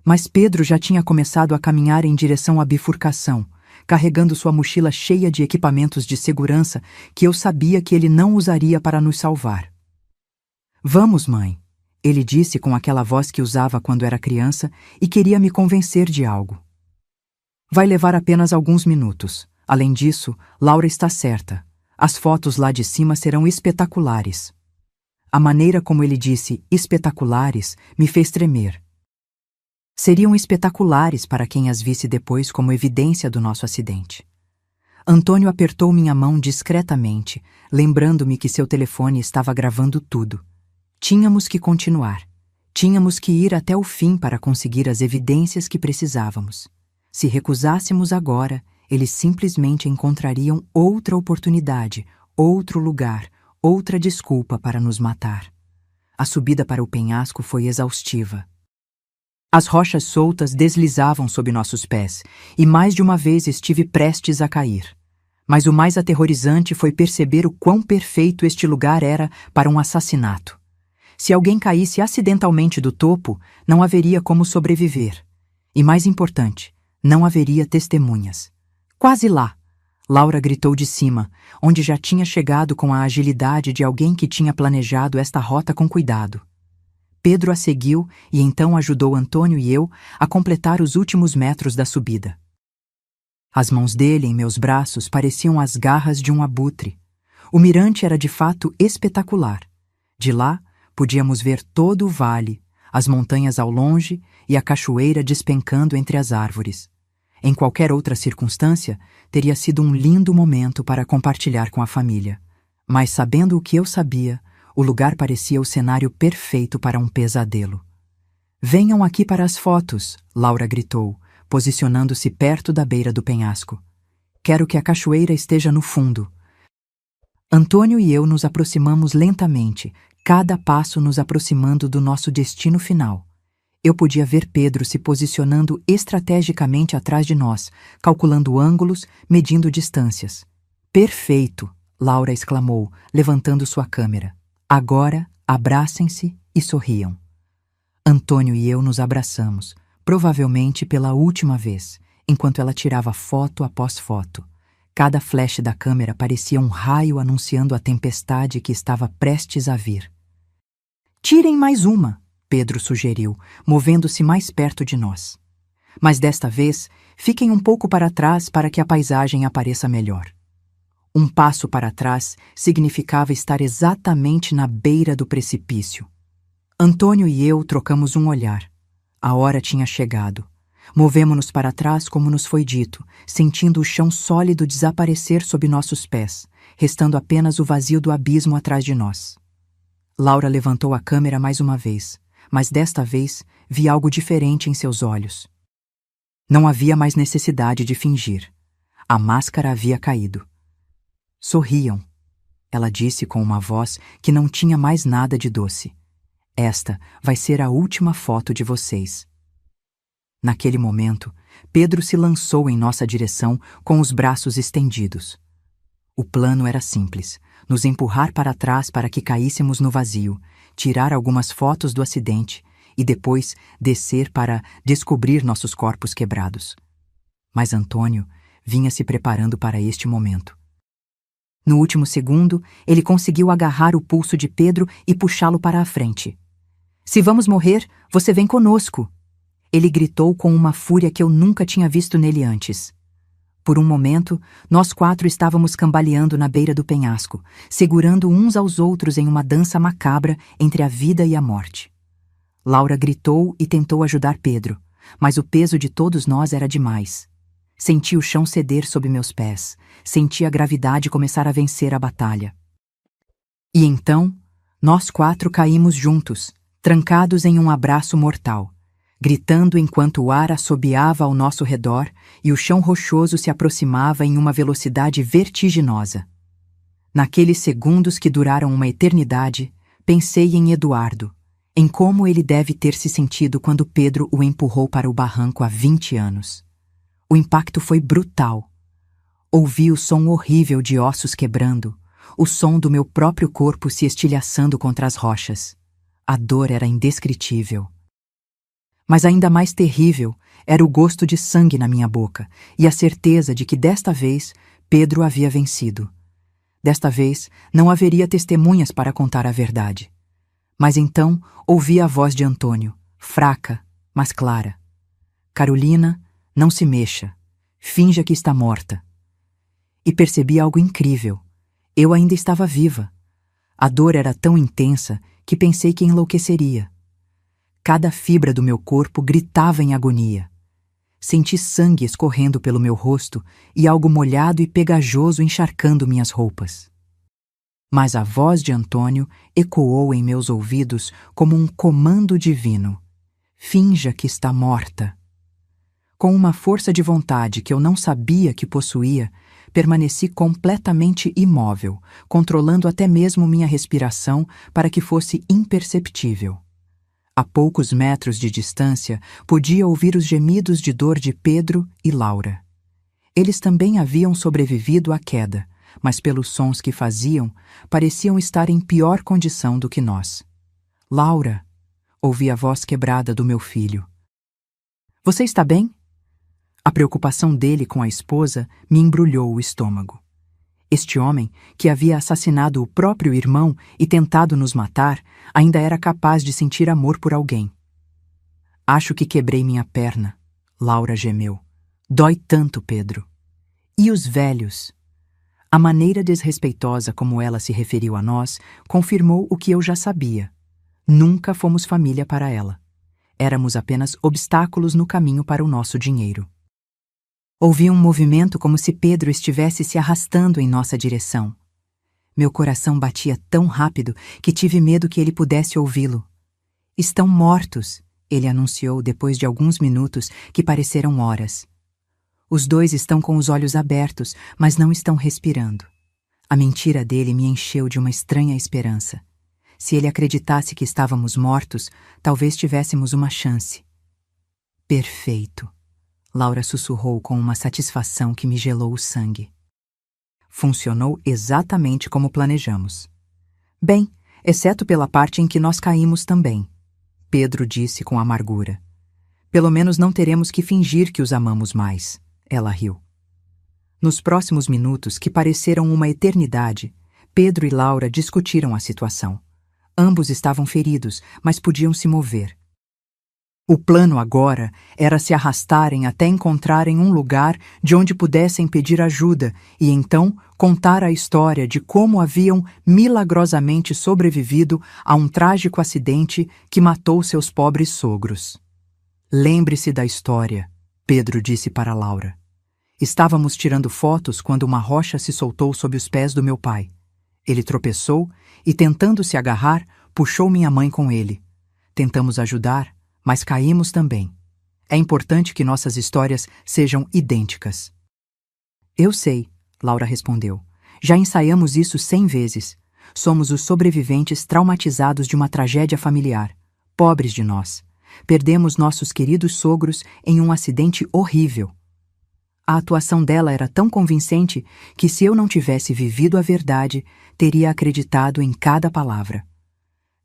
[SPEAKER 1] Mas Pedro já tinha começado a caminhar em direção à bifurcação, carregando sua mochila cheia de equipamentos de segurança que eu sabia que ele não usaria para nos salvar. Vamos, mãe, ele disse com aquela voz que usava quando era criança e queria me convencer de algo. Vai levar apenas alguns minutos. Além disso, Laura está certa. As fotos lá de cima serão espetaculares. A maneira como ele disse espetaculares me fez tremer. Seriam espetaculares para quem as visse depois como evidência do nosso acidente. Antônio apertou minha mão discretamente, lembrando-me que seu telefone estava gravando tudo. Tínhamos que continuar. Tínhamos que ir até o fim para conseguir as evidências que precisávamos. Se recusássemos agora, eles simplesmente encontrariam outra oportunidade, outro lugar, outra desculpa para nos matar. A subida para o penhasco foi exaustiva. As rochas soltas deslizavam sob nossos pés, e mais de uma vez estive prestes a cair. Mas o mais aterrorizante foi perceber o quão perfeito este lugar era para um assassinato. Se alguém caísse acidentalmente do topo, não haveria como sobreviver. E mais importante, não haveria testemunhas. Quase lá! Laura gritou de cima, onde já tinha chegado com a agilidade de alguém que tinha planejado esta rota com cuidado. Pedro a seguiu e então ajudou Antônio e eu a completar os últimos metros da subida. As mãos dele em meus braços pareciam as garras de um abutre. O mirante era de fato espetacular. De lá, podíamos ver todo o vale, as montanhas ao longe e a cachoeira despencando entre as árvores. Em qualquer outra circunstância, teria sido um lindo momento para compartilhar com a família. Mas sabendo o que eu sabia, o lugar parecia o cenário perfeito para um pesadelo. Venham aqui para as fotos, Laura gritou, posicionando-se perto da beira do penhasco. Quero que a cachoeira esteja no fundo. Antônio e eu nos aproximamos lentamente, cada passo nos aproximando do nosso destino final. Eu podia ver Pedro se posicionando estrategicamente atrás de nós, calculando ângulos, medindo distâncias. Perfeito! Laura exclamou, levantando sua câmera. Agora, abracem-se e sorriam. Antônio e eu nos abraçamos, provavelmente pela última vez, enquanto ela tirava foto após foto. Cada flash da câmera parecia um raio anunciando a tempestade que estava prestes a vir. Tirem mais uma, Pedro sugeriu, movendo-se mais perto de nós. Mas desta vez, fiquem um pouco para trás para que a paisagem apareça melhor. Um passo para trás significava estar exatamente na beira do precipício. Antônio e eu trocamos um olhar. A hora tinha chegado. Movemo-nos para trás como nos foi dito, sentindo o chão sólido desaparecer sob nossos pés, restando apenas o vazio do abismo atrás de nós. Laura levantou a câmera mais uma vez, mas desta vez vi algo diferente em seus olhos. Não havia mais necessidade de fingir. A máscara havia caído. Sorriam, ela disse com uma voz que não tinha mais nada de doce. Esta vai ser a última foto de vocês. Naquele momento, Pedro se lançou em nossa direção com os braços estendidos. O plano era simples, nos empurrar para trás para que caíssemos no vazio, tirar algumas fotos do acidente e depois descer para descobrir nossos corpos quebrados. Mas Antônio vinha se preparando para este momento. No último segundo, ele conseguiu agarrar o pulso de Pedro e puxá-lo para a frente. Se vamos morrer, você vem conosco! Ele gritou com uma fúria que eu nunca tinha visto nele antes. Por um momento, nós 4 estávamos cambaleando na beira do penhasco, segurando uns aos outros em uma dança macabra entre a vida e a morte. Laura gritou e tentou ajudar Pedro, mas o peso de todos nós era demais. Senti o chão ceder sob meus pés, senti a gravidade começar a vencer a batalha. E então, nós 4 caímos juntos, trancados em um abraço mortal, gritando enquanto o ar assobiava ao nosso redor e o chão rochoso se aproximava em uma velocidade vertiginosa. Naqueles segundos que duraram uma eternidade, pensei em Eduardo, em como ele deve ter se sentido quando Pedro o empurrou para o barranco há 20 anos. O impacto foi brutal. Ouvi o som horrível de ossos quebrando, o som do meu próprio corpo se estilhaçando contra as rochas. A dor era indescritível. Mas ainda mais terrível era o gosto de sangue na minha boca e a certeza de que desta vez Pedro havia vencido. Desta vez não haveria testemunhas para contar a verdade. Mas então ouvi a voz de Antônio, fraca, mas clara. Carolina, não se mexa. Finja que está morta. E percebi algo incrível. Eu ainda estava viva. A dor era tão intensa que pensei que enlouqueceria. Cada fibra do meu corpo gritava em agonia. Senti sangue escorrendo pelo meu rosto e algo molhado e pegajoso encharcando minhas roupas. Mas a voz de Antônio ecoou em meus ouvidos como um comando divino. Finja que está morta. Com uma força de vontade que eu não sabia que possuía, permaneci completamente imóvel, controlando até mesmo minha respiração para que fosse imperceptível. A poucos metros de distância, podia ouvir os gemidos de dor de Pedro e Laura. Eles também haviam sobrevivido à queda, mas pelos sons que faziam, pareciam estar em pior condição do que nós. Laura, ouvi a voz quebrada do meu filho. Você está bem? A preocupação dele com a esposa me embrulhou o estômago. Este homem, que havia assassinado o próprio irmão e tentado nos matar, ainda era capaz de sentir amor por alguém. Acho que quebrei minha perna, Laura gemeu. Dói tanto, Pedro. E os velhos? A maneira desrespeitosa como ela se referiu a nós confirmou o que eu já sabia. Nunca fomos família para ela. Éramos apenas obstáculos no caminho para o nosso dinheiro. Ouvi um movimento como se Pedro estivesse se arrastando em nossa direção. Meu coração batia tão rápido que tive medo que ele pudesse ouvi-lo. Estão mortos, ele anunciou depois de alguns minutos que pareceram horas. Os 2 estão com os olhos abertos, mas não estão respirando. A mentira dele me encheu de uma estranha esperança. Se ele acreditasse que estávamos mortos, talvez tivéssemos uma chance. Perfeito. Laura sussurrou com uma satisfação que me gelou o sangue. Funcionou exatamente como planejamos. Bem, exceto pela parte em que nós caímos também, Pedro disse com amargura. Pelo menos não teremos que fingir que os amamos mais, ela riu. Nos próximos minutos, que pareceram uma eternidade, Pedro e Laura discutiram a situação. Ambos estavam feridos, mas podiam se mover. O plano agora era se arrastarem até encontrarem um lugar de onde pudessem pedir ajuda e então contar a história de como haviam milagrosamente sobrevivido a um trágico acidente que matou seus pobres sogros. Lembre-se da história, Pedro disse para Laura. Estávamos tirando fotos quando uma rocha se soltou sob os pés do meu pai. Ele tropeçou e, tentando se agarrar, puxou minha mãe com ele. Tentamos ajudar, mas caímos também. É importante que nossas histórias sejam idênticas. Eu sei, Laura respondeu. Já ensaiamos isso 100 vezes. Somos os sobreviventes traumatizados de uma tragédia familiar. Pobres de nós. Perdemos nossos queridos sogros em um acidente horrível. A atuação dela era tão convincente que, se eu não tivesse vivido a verdade, teria acreditado em cada palavra.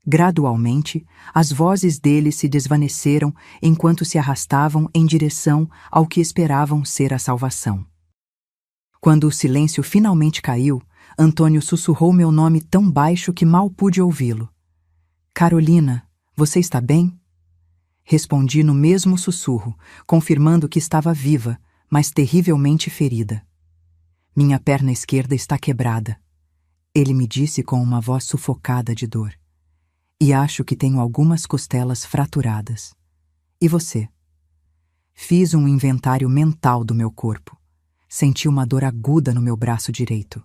[SPEAKER 1] Gradualmente, as vozes deles se desvaneceram enquanto se arrastavam em direção ao que esperavam ser a salvação. Quando o silêncio finalmente caiu, Antônio sussurrou meu nome tão baixo que mal pude ouvi-lo. Carolina, você está bem? Respondi no mesmo sussurro, confirmando que estava viva, mas terrivelmente ferida. Minha perna esquerda está quebrada. Ele me disse com uma voz sufocada de dor. E acho que tenho algumas costelas fraturadas. E você? Fiz um inventário mental do meu corpo. Senti uma dor aguda no meu braço direito.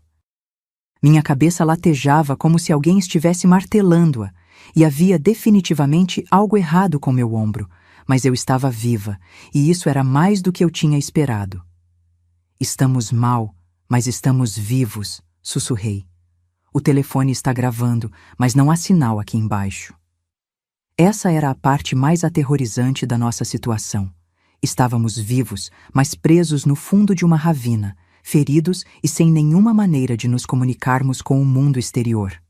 [SPEAKER 1] Minha cabeça latejava como se alguém estivesse martelando-a, e havia definitivamente algo errado com meu ombro, mas eu estava viva, e isso era mais do que eu tinha esperado. Estamos mal, mas estamos vivos, sussurrei. O telefone está gravando, mas não há sinal aqui embaixo. Essa era a parte mais aterrorizante da nossa situação. Estávamos vivos, mas presos no fundo de uma ravina, feridos e sem nenhuma maneira de nos comunicarmos com o mundo exterior.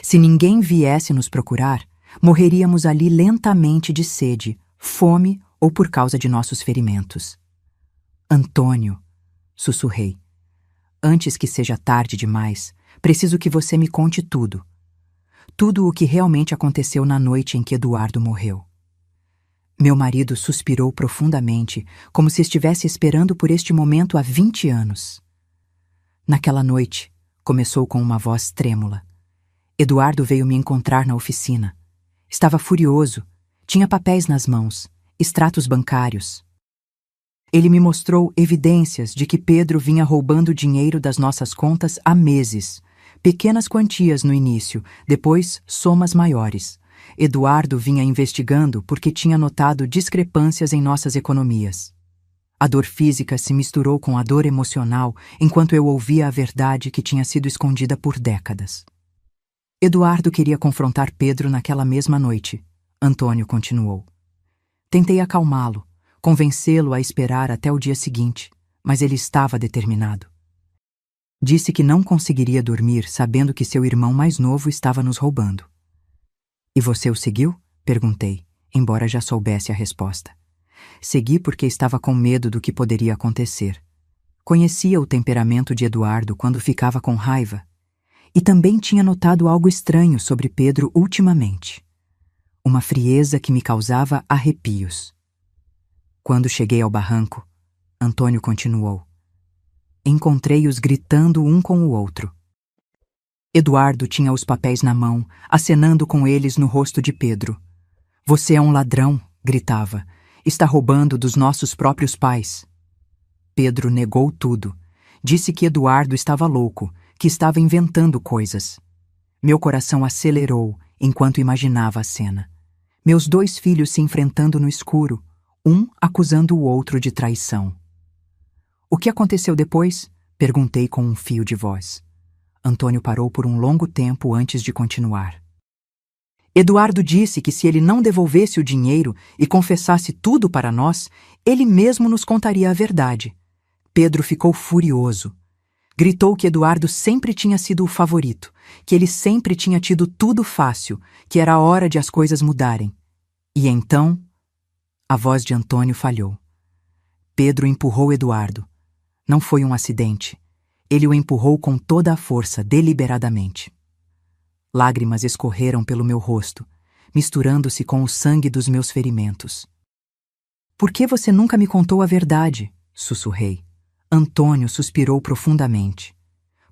[SPEAKER 1] Se ninguém viesse nos procurar, morreríamos ali lentamente de sede, fome ou por causa de nossos ferimentos. Antônio, sussurrei. Antes que seja tarde demais, preciso que você me conte tudo. Tudo o que realmente aconteceu na noite em que Eduardo morreu. Meu marido suspirou profundamente, como se estivesse esperando por este momento há 20 anos. Naquela noite, começou com uma voz trêmula. Eduardo veio me encontrar na oficina. Estava furioso. Tinha papéis nas mãos, extratos bancários. Ele me mostrou evidências de que Pedro vinha roubando dinheiro das nossas contas há meses. Pequenas quantias no início, depois somas maiores. Eduardo vinha investigando porque tinha notado discrepâncias em nossas economias. A dor física se misturou com a dor emocional enquanto eu ouvia a verdade que tinha sido escondida por décadas. Eduardo queria confrontar Pedro naquela mesma noite. Antônio continuou. Tentei acalmá-lo, convencê-lo a esperar até o dia seguinte, mas ele estava determinado. Disse que não conseguiria dormir sabendo que seu irmão mais novo estava nos roubando. E você o seguiu? Perguntei, embora já soubesse a resposta. Segui porque estava com medo do que poderia acontecer. Conhecia o temperamento de Eduardo quando ficava com raiva. E também tinha notado algo estranho sobre Pedro ultimamente. Uma frieza que me causava arrepios. Quando cheguei ao barranco, Antônio continuou. Encontrei-os gritando um com o outro. Eduardo tinha os papéis na mão, acenando com eles no rosto de Pedro. Você é um ladrão, gritava. Está roubando dos nossos próprios pais. Pedro negou tudo. Disse que Eduardo estava louco, que estava inventando coisas. Meu coração acelerou enquanto imaginava a cena. Meus 2 filhos se enfrentando no escuro, um acusando o outro de traição. O que aconteceu depois? Perguntei com um fio de voz. Antônio parou por um longo tempo antes de continuar. Eduardo disse que se ele não devolvesse o dinheiro e confessasse tudo para nós, ele mesmo nos contaria a verdade. Pedro ficou furioso. Gritou que Eduardo sempre tinha sido o favorito, que ele sempre tinha tido tudo fácil, que era a hora de as coisas mudarem. E então, a voz de Antônio falhou. Pedro empurrou Eduardo. Não foi um acidente. Ele o empurrou com toda a força, deliberadamente. Lágrimas escorreram pelo meu rosto, misturando-se com o sangue dos meus ferimentos. Por que você nunca me contou a verdade? Sussurrei. Antônio suspirou profundamente.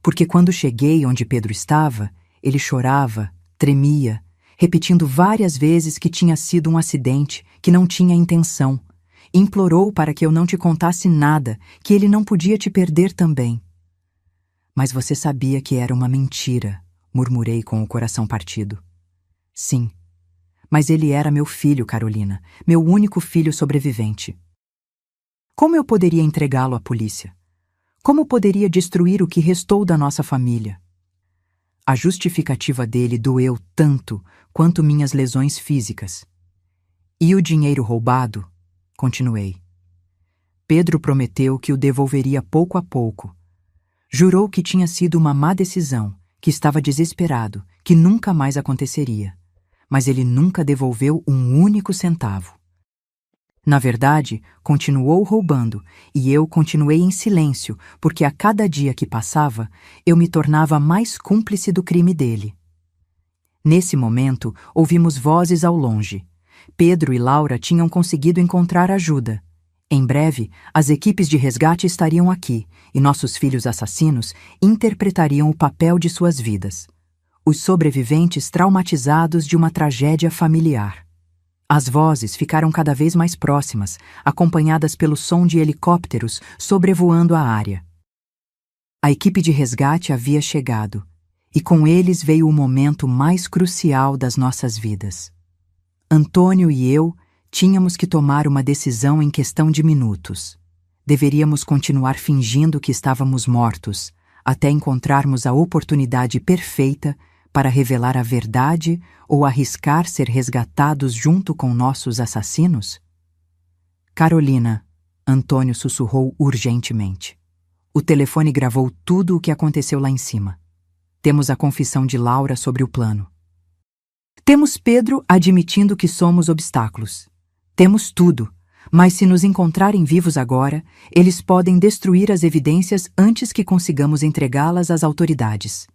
[SPEAKER 1] Porque quando cheguei onde Pedro estava, ele chorava, tremia, repetindo várias vezes que tinha sido um acidente, que não tinha intenção. Implorou para que eu não te contasse nada, que ele não podia te perder também. Mas você sabia que era uma mentira, murmurei com o coração partido. Sim, mas ele era meu filho, Carolina, meu único filho sobrevivente. Como eu poderia entregá-lo à polícia? Como poderia destruir o que restou da nossa família? A justificativa dele doeu tanto quanto minhas lesões físicas. E o dinheiro roubado? Continuei. Pedro prometeu que o devolveria pouco a pouco. Jurou que tinha sido uma má decisão, que estava desesperado, que nunca mais aconteceria. Mas ele nunca devolveu um único centavo. Na verdade, continuou roubando, e eu continuei em silêncio, porque a cada dia que passava, eu me tornava mais cúmplice do crime dele. Nesse momento, ouvimos vozes ao longe. Pedro e Laura tinham conseguido encontrar ajuda. Em breve, as equipes de resgate estariam aqui e nossos filhos assassinos interpretariam o papel de suas vidas. Os sobreviventes traumatizados de uma tragédia familiar. As vozes ficaram cada vez mais próximas, acompanhadas pelo som de helicópteros sobrevoando a área. A equipe de resgate havia chegado, e com eles veio o momento mais crucial das nossas vidas. Antônio e eu tínhamos que tomar uma decisão em questão de minutos. Deveríamos continuar fingindo que estávamos mortos, até encontrarmos a oportunidade perfeita para revelar a verdade ou arriscar ser resgatados junto com nossos assassinos? Carolina, Antônio sussurrou urgentemente. O telefone gravou tudo o que aconteceu lá em cima. Temos a confissão de Laura sobre o plano. Temos Pedro admitindo que somos obstáculos. Temos tudo, mas se nos encontrarem vivos agora, eles podem destruir as evidências antes que consigamos entregá-las às autoridades.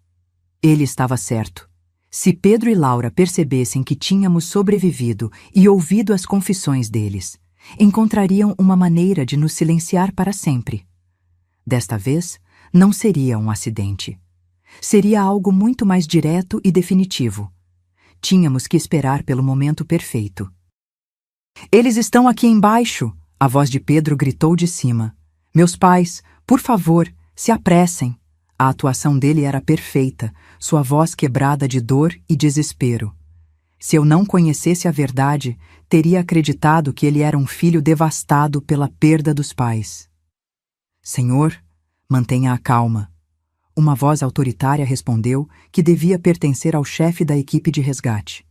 [SPEAKER 1] Ele estava certo. Se Pedro e Laura percebessem que tínhamos sobrevivido e ouvido as confissões deles, encontrariam uma maneira de nos silenciar para sempre. Desta vez, não seria um acidente. Seria algo muito mais direto e definitivo. Tínhamos que esperar pelo momento perfeito. Eles estão aqui embaixo, a voz de Pedro gritou de cima. Meus pais, por favor, se apressem. A atuação dele era perfeita, sua voz quebrada de dor e desespero. Se eu não conhecesse a verdade, teria acreditado que ele era um filho devastado pela perda dos pais. Senhor, mantenha a calma. Uma voz autoritária respondeu que devia pertencer ao chefe da equipe de resgate.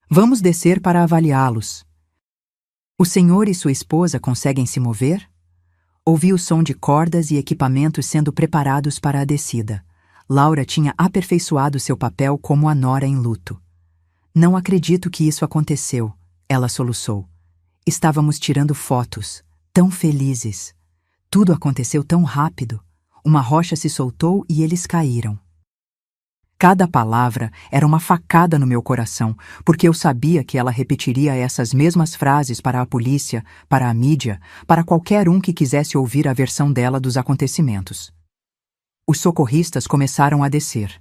[SPEAKER 1] Vamos descer para avaliá-los. O senhor e sua esposa conseguem se mover? Ouvi o som de cordas e equipamentos sendo preparados para a descida. Laura tinha aperfeiçoado seu papel como a nora em luto. Não acredito que isso aconteceu, ela soluçou. Estávamos tirando fotos, tão felizes. Tudo aconteceu tão rápido. Uma rocha se soltou e eles caíram. Cada palavra era uma facada no meu coração, porque eu sabia que ela repetiria essas mesmas frases para a polícia, para a mídia, para qualquer um que quisesse ouvir a versão dela dos acontecimentos. Os socorristas começaram a descer.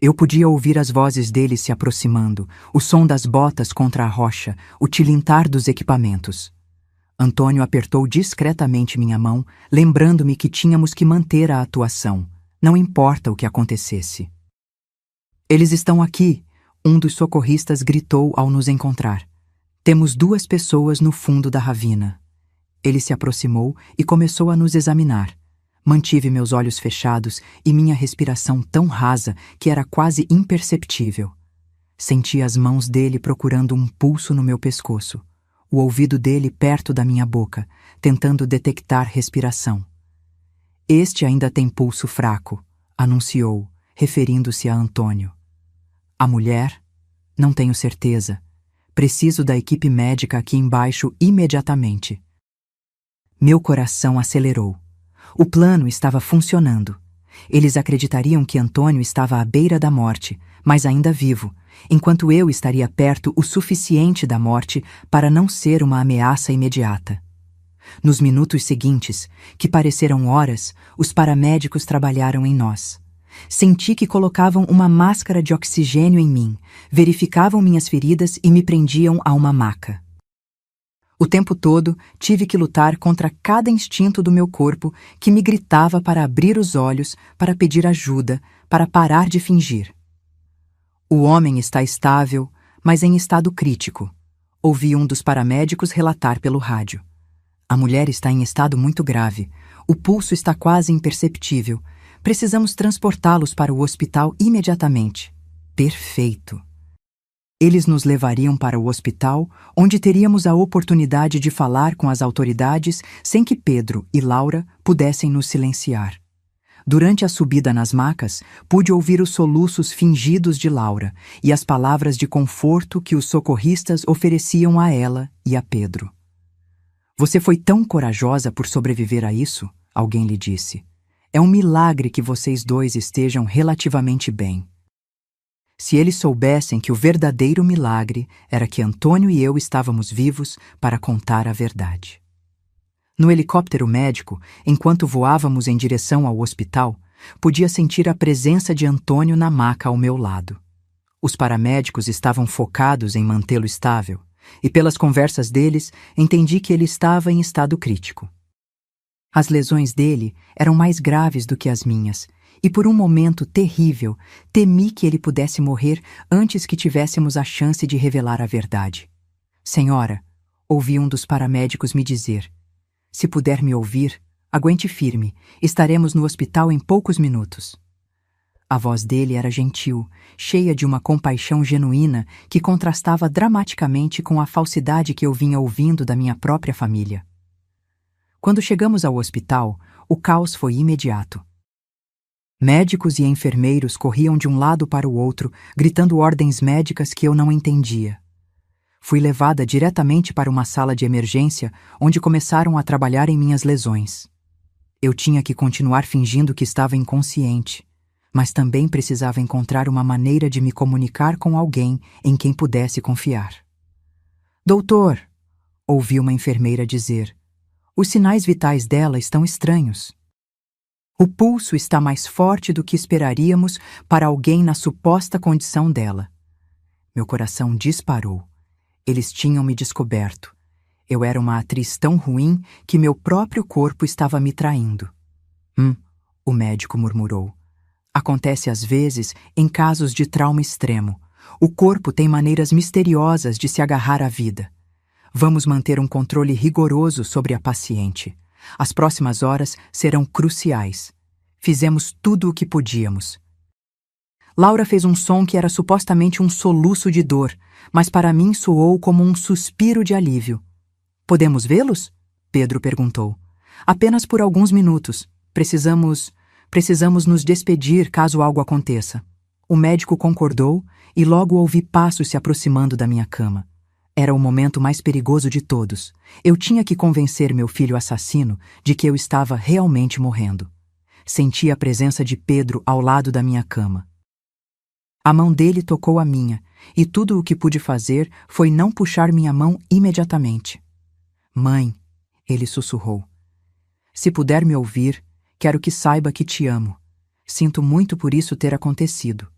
[SPEAKER 1] Eu podia ouvir as vozes deles se aproximando, o som das botas contra a rocha, o tilintar dos equipamentos. Antônio apertou discretamente minha mão, lembrando-me que tínhamos que manter a atuação, não importa o que acontecesse. Eles estão aqui, um dos socorristas gritou ao nos encontrar. Temos 2 pessoas no fundo da ravina. Ele se aproximou e começou a nos examinar. Mantive meus olhos fechados e minha respiração tão rasa que era quase imperceptível. Senti as mãos dele procurando um pulso no meu pescoço, o ouvido dele perto da minha boca, tentando detectar respiração. Este ainda tem pulso fraco, anunciou, referindo-se a Antônio. A mulher? Não tenho certeza. Preciso da equipe médica aqui embaixo imediatamente. Meu coração acelerou. O plano estava funcionando. Eles acreditariam que Antônio estava à beira da morte, mas ainda vivo, enquanto eu estaria perto o suficiente da morte para não ser uma ameaça imediata. Nos minutos seguintes, que pareceram horas, os paramédicos trabalharam em nós. Senti que colocavam uma máscara de oxigênio em mim, verificavam minhas feridas e me prendiam a uma maca. O tempo todo, tive que lutar contra cada instinto do meu corpo que me gritava para abrir os olhos, para pedir ajuda, para parar de fingir. O homem está estável, mas em estado crítico, ouvi um dos paramédicos relatar pelo rádio. A mulher está em estado muito grave, o pulso está quase imperceptível. Precisamos transportá-los para o hospital imediatamente. Perfeito. Eles nos levariam para o hospital, onde teríamos a oportunidade de falar com as autoridades sem que Pedro e Laura pudessem nos silenciar. Durante a subida nas macas, pude ouvir os soluços fingidos de Laura e as palavras de conforto que os socorristas ofereciam a ela e a Pedro. Você foi tão corajosa por sobreviver a isso, alguém lhe disse. É um milagre que vocês 2 estejam relativamente bem. Se eles soubessem que o verdadeiro milagre era que Antônio e eu estávamos vivos para contar a verdade. No helicóptero médico, enquanto voávamos em direção ao hospital, podia sentir a presença de Antônio na maca ao meu lado. Os paramédicos estavam focados em mantê-lo estável, e pelas conversas deles, entendi que ele estava em estado crítico. As lesões dele eram mais graves do que as minhas, e por um momento terrível, temi que ele pudesse morrer antes que tivéssemos a chance de revelar a verdade. Senhora, ouvi um dos paramédicos me dizer, se puder me ouvir, aguente firme, estaremos no hospital em poucos minutos. A voz dele era gentil, cheia de uma compaixão genuína que contrastava dramaticamente com a falsidade que eu vinha ouvindo da minha própria família. Quando chegamos ao hospital, o caos foi imediato. Médicos e enfermeiros corriam de um lado para o outro, gritando ordens médicas que eu não entendia. Fui levada diretamente para uma sala de emergência, onde começaram a trabalhar em minhas lesões. Eu tinha que continuar fingindo que estava inconsciente, mas também precisava encontrar uma maneira de me comunicar com alguém em quem pudesse confiar. Doutor, ouvi uma enfermeira dizer, os sinais vitais dela estão estranhos. O pulso está mais forte do que esperaríamos para alguém na suposta condição dela. Meu coração disparou. Eles tinham me descoberto. Eu era uma atriz tão ruim que meu próprio corpo estava me traindo. O médico murmurou. Acontece às vezes em casos de trauma extremo. O corpo tem maneiras misteriosas de se agarrar à vida. Vamos manter um controle rigoroso sobre a paciente. As próximas horas serão cruciais. Fizemos tudo o que podíamos. Laura fez um som que era supostamente um soluço de dor, mas para mim soou como um suspiro de alívio. Podemos vê-los? Pedro perguntou. Apenas por alguns minutos. Precisamos nos despedir caso algo aconteça. O médico concordou e logo ouvi passos se aproximando da minha cama. Era o momento mais perigoso de todos. Eu tinha que convencer meu filho assassino de que eu estava realmente morrendo. Senti a presença de Pedro ao lado da minha cama. A mão dele tocou a minha, e tudo o que pude fazer foi não puxar minha mão imediatamente. Mãe, ele sussurrou. Se puder me ouvir, quero que saiba que te amo. Sinto muito por isso ter acontecido.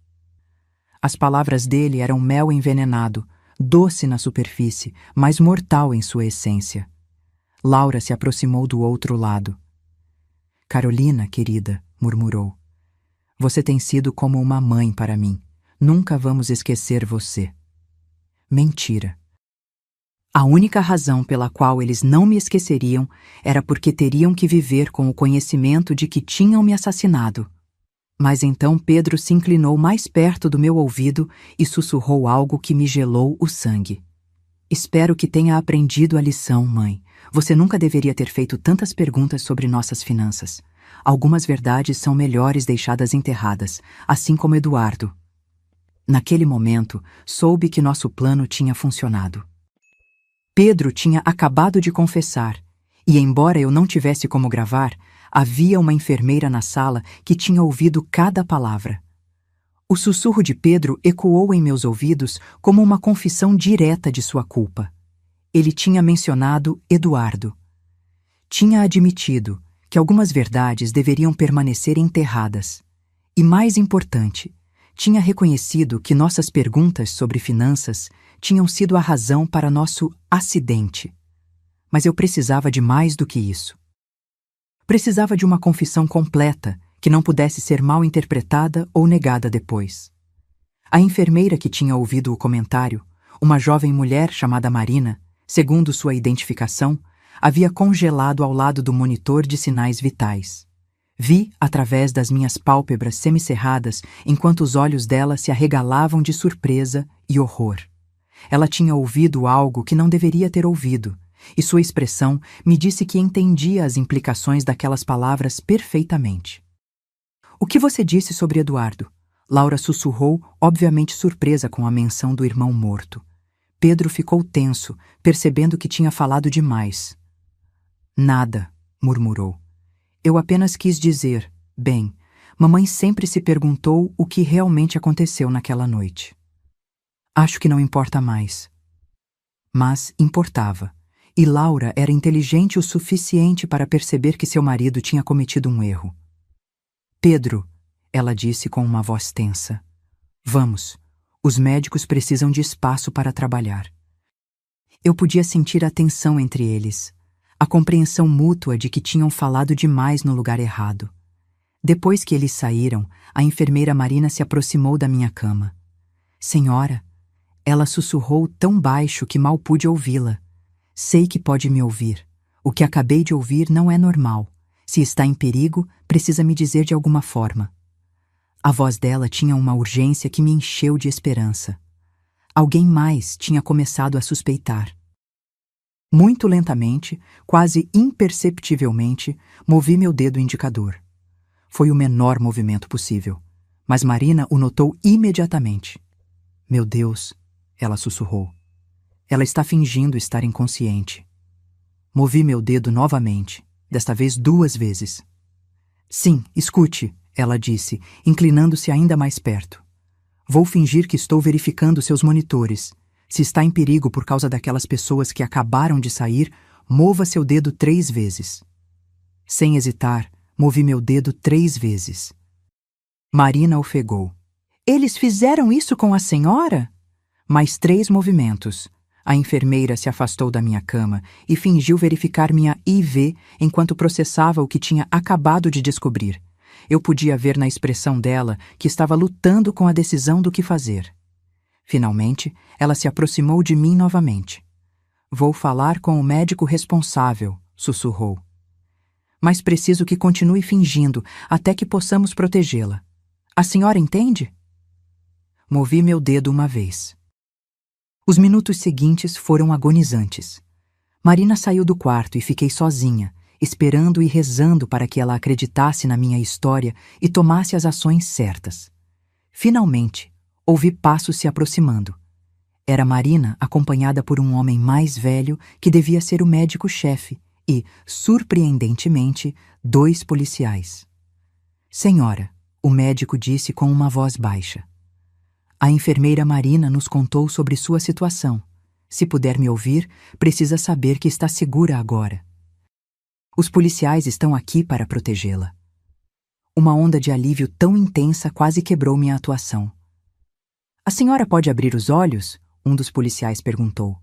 [SPEAKER 1] As palavras dele eram mel envenenado, doce na superfície, mas mortal em sua essência. Laura se aproximou do outro lado. Carolina, querida, murmurou. Você tem sido como uma mãe para mim. Nunca vamos esquecer você. Mentira. A única razão pela qual eles não me esqueceriam era porque teriam que viver com o conhecimento de que tinham me assassinado. Mas então Pedro se inclinou mais perto do meu ouvido e sussurrou algo que me gelou o sangue. Espero que tenha aprendido a lição, mãe. Você nunca deveria ter feito tantas perguntas sobre nossas finanças. Algumas verdades são melhores deixadas enterradas, assim como Eduardo. Naquele momento, soube que nosso plano tinha funcionado. Pedro tinha acabado de confessar, e embora eu não tivesse como gravar, havia uma enfermeira na sala que tinha ouvido cada palavra. O sussurro de Pedro ecoou em meus ouvidos como uma confissão direta de sua culpa. Ele tinha mencionado Eduardo. Tinha admitido que algumas verdades deveriam permanecer enterradas. E mais importante, tinha reconhecido que nossas perguntas sobre finanças tinham sido a razão para nosso acidente. Mas eu precisava de mais do que isso. Precisava de uma confissão completa, que não pudesse ser mal interpretada ou negada depois. A enfermeira que tinha ouvido o comentário, uma jovem mulher chamada Marina, segundo sua identificação, havia congelado ao lado do monitor de sinais vitais. Vi através das minhas pálpebras semicerradas enquanto os olhos dela se arregalavam de surpresa e horror. Ela tinha ouvido algo que não deveria ter ouvido, e sua expressão me disse que entendia as implicações daquelas palavras perfeitamente. O que você disse sobre Eduardo? Laura sussurrou, obviamente surpresa com a menção do irmão morto. Pedro ficou tenso, percebendo que tinha falado demais. Nada, murmurou. Eu apenas quis dizer, bem, mamãe sempre se perguntou o que realmente aconteceu naquela noite. Acho que não importa mais. Mas importava. e Laura era inteligente o suficiente para perceber que seu marido tinha cometido um erro. Pedro, ela disse com uma voz tensa, vamos, os médicos precisam de espaço para trabalhar. Eu podia sentir a tensão entre eles, a compreensão mútua de que tinham falado demais no lugar errado. Depois que eles saíram, a enfermeira Marina se aproximou da minha cama. Senhora, ela sussurrou tão baixo que mal pude ouvi-la. Sei que pode me ouvir. O que acabei de ouvir não é normal. Se está em perigo, precisa me dizer de alguma forma. A voz dela tinha uma urgência que me encheu de esperança. Alguém mais tinha começado a suspeitar. Muito lentamente, quase imperceptivelmente, movi meu dedo indicador. Foi o menor movimento possível, mas Marina o notou imediatamente. Meu Deus, ela sussurrou. Ela está fingindo estar inconsciente. Movi meu dedo novamente, desta vez 2 vezes. Sim, escute, ela disse, inclinando-se ainda mais perto. Vou fingir que estou verificando seus monitores. Se está em perigo por causa daquelas pessoas que acabaram de sair, mova seu dedo 3 vezes. Sem hesitar, movi meu dedo 3 vezes. Marina ofegou. Eles fizeram isso com a senhora? Mais 3 movimentos. A enfermeira se afastou da minha cama e fingiu verificar minha IV enquanto processava o que tinha acabado de descobrir. Eu podia ver na expressão dela que estava lutando com a decisão do que fazer. Finalmente, ela se aproximou de mim novamente. Vou falar com o médico responsável, sussurrou. Mas preciso que continue fingindo até que possamos protegê-la. A senhora entende? Movi meu dedo uma vez. Os minutos seguintes foram agonizantes. Marina saiu do quarto e fiquei sozinha, esperando e rezando para que ela acreditasse na minha história e tomasse as ações certas. Finalmente, ouvi passos se aproximando. Era Marina acompanhada por um homem mais velho que devia ser o médico-chefe e, surpreendentemente, 2 policiais. Senhora, o médico disse com uma voz baixa. A enfermeira Marina nos contou sobre sua situação. Se puder me ouvir, precisa saber que está segura agora. Os policiais estão aqui para protegê-la. Uma onda de alívio tão intensa quase quebrou minha atuação. A senhora pode abrir os olhos? Um dos policiais perguntou.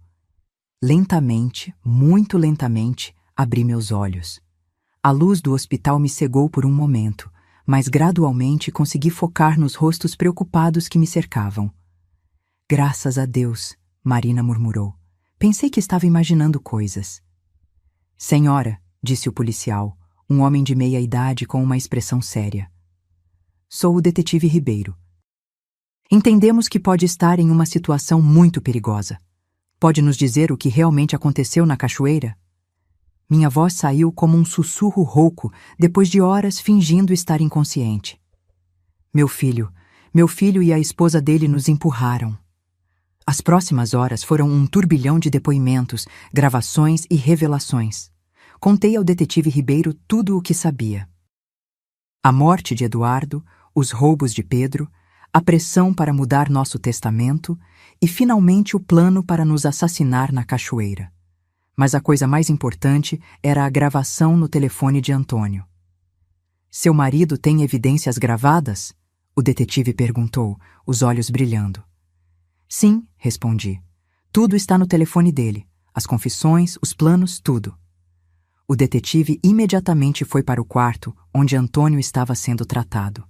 [SPEAKER 1] Lentamente, muito lentamente, abri meus olhos. A luz do hospital me cegou por um momento, mas gradualmente consegui focar nos rostos preocupados que me cercavam. Graças a Deus, Marina murmurou. Pensei que estava imaginando coisas. Senhora, disse o policial, um homem de meia idade com uma expressão séria. Sou o detetive Ribeiro. Entendemos que pode estar em uma situação muito perigosa. Pode nos dizer o que realmente aconteceu na cachoeira? Minha voz saiu como um sussurro rouco depois de horas fingindo estar inconsciente. Meu filho e a esposa dele nos empurraram. As próximas horas foram um turbilhão de depoimentos, gravações e revelações. Contei ao detetive Ribeiro tudo o que sabia. A morte de Eduardo, os roubos de Pedro, a pressão para mudar nosso testamento e, finalmente, o plano para nos assassinar na cachoeira. Mas a coisa mais importante era a gravação no telefone de Antônio. Seu marido tem evidências gravadas? O detetive perguntou, os olhos brilhando. Sim, respondi. Tudo está no telefone dele. As confissões, os planos, tudo. O detetive imediatamente foi para o quarto onde Antônio estava sendo tratado.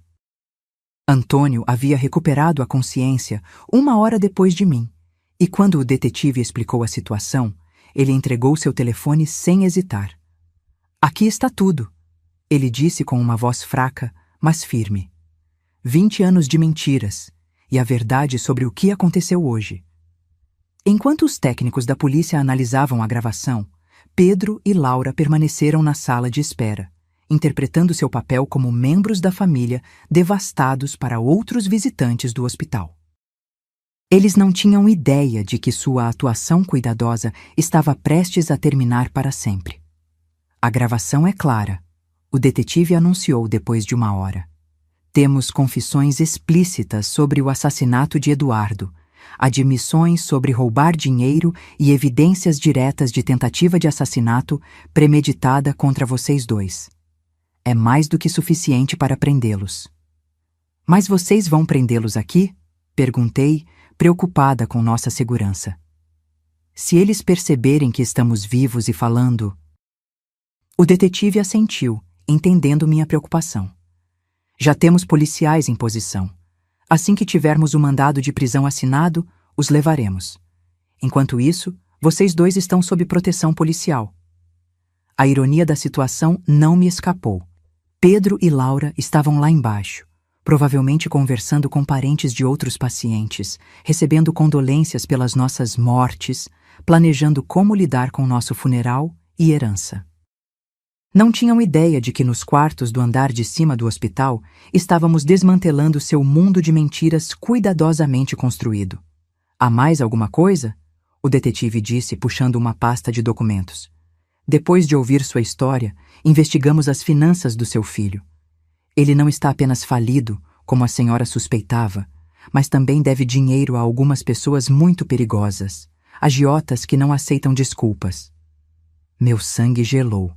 [SPEAKER 1] Antônio havia recuperado a consciência 1 hora depois de mim, e quando o detetive explicou a situação, ele entregou seu telefone sem hesitar. Aqui está tudo, ele disse com uma voz fraca, mas firme. 20 anos de mentiras, e a verdade sobre o que aconteceu hoje. Enquanto os técnicos da polícia analisavam a gravação, Pedro e Laura permaneceram na sala de espera, interpretando seu papel como membros da família devastados para outros visitantes do hospital. Eles não tinham ideia de que sua atuação cuidadosa estava prestes a terminar para sempre. A gravação é clara. O detetive anunciou depois de 1 hora. Temos confissões explícitas sobre o assassinato de Eduardo, admissões sobre roubar dinheiro e evidências diretas de tentativa de assassinato premeditada contra vocês dois. É mais do que suficiente para prendê-los. Mas vocês vão prendê-los aqui? Perguntei, preocupada com nossa segurança. Se eles perceberem que estamos vivos e falando... O detetive assentiu, entendendo minha preocupação. Já temos policiais em posição. Assim que tivermos o mandado de prisão assinado, os levaremos. Enquanto isso, vocês dois estão sob proteção policial. A ironia da situação não me escapou. Pedro e Laura estavam lá embaixo, provavelmente conversando com parentes de outros pacientes, recebendo condolências pelas nossas mortes, planejando como lidar com nosso funeral e herança. Não tinham ideia de que nos quartos do andar de cima do hospital estávamos desmantelando seu mundo de mentiras cuidadosamente construído. Há mais alguma coisa? O detetive disse, puxando uma pasta de documentos. Depois de ouvir sua história, investigamos as finanças do seu filho. Ele não está apenas falido, como a senhora suspeitava, mas também deve dinheiro a algumas pessoas muito perigosas, agiotas que não aceitam desculpas. Meu sangue gelou.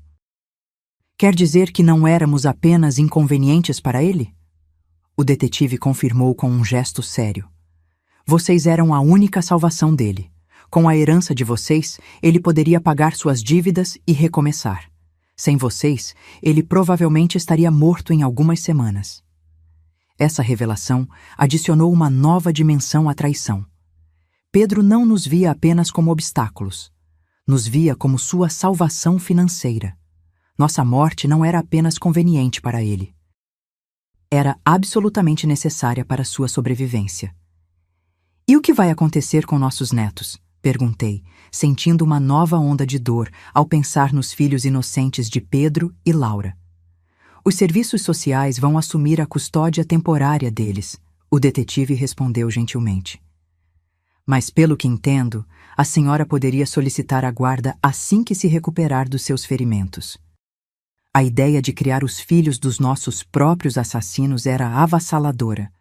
[SPEAKER 1] Quer dizer que não éramos apenas inconvenientes para ele? O detetive confirmou com um gesto sério. Vocês eram a única salvação dele. Com a herança de vocês, ele poderia pagar suas dívidas e recomeçar. Sem vocês, ele provavelmente estaria morto em algumas semanas. Essa revelação adicionou uma nova dimensão à traição. Pedro não nos via apenas como obstáculos. Nos via como sua salvação financeira. Nossa morte não era apenas conveniente para ele. Era absolutamente necessária para sua sobrevivência. E o que vai acontecer com nossos netos? Perguntei, sentindo uma nova onda de dor ao pensar nos filhos inocentes de Pedro e Laura. Os serviços sociais vão assumir a custódia temporária deles, o detetive respondeu gentilmente. Mas pelo que entendo, a senhora poderia solicitar a guarda assim que se recuperar dos seus ferimentos. A ideia de criar os filhos dos nossos próprios assassinos era avassaladora,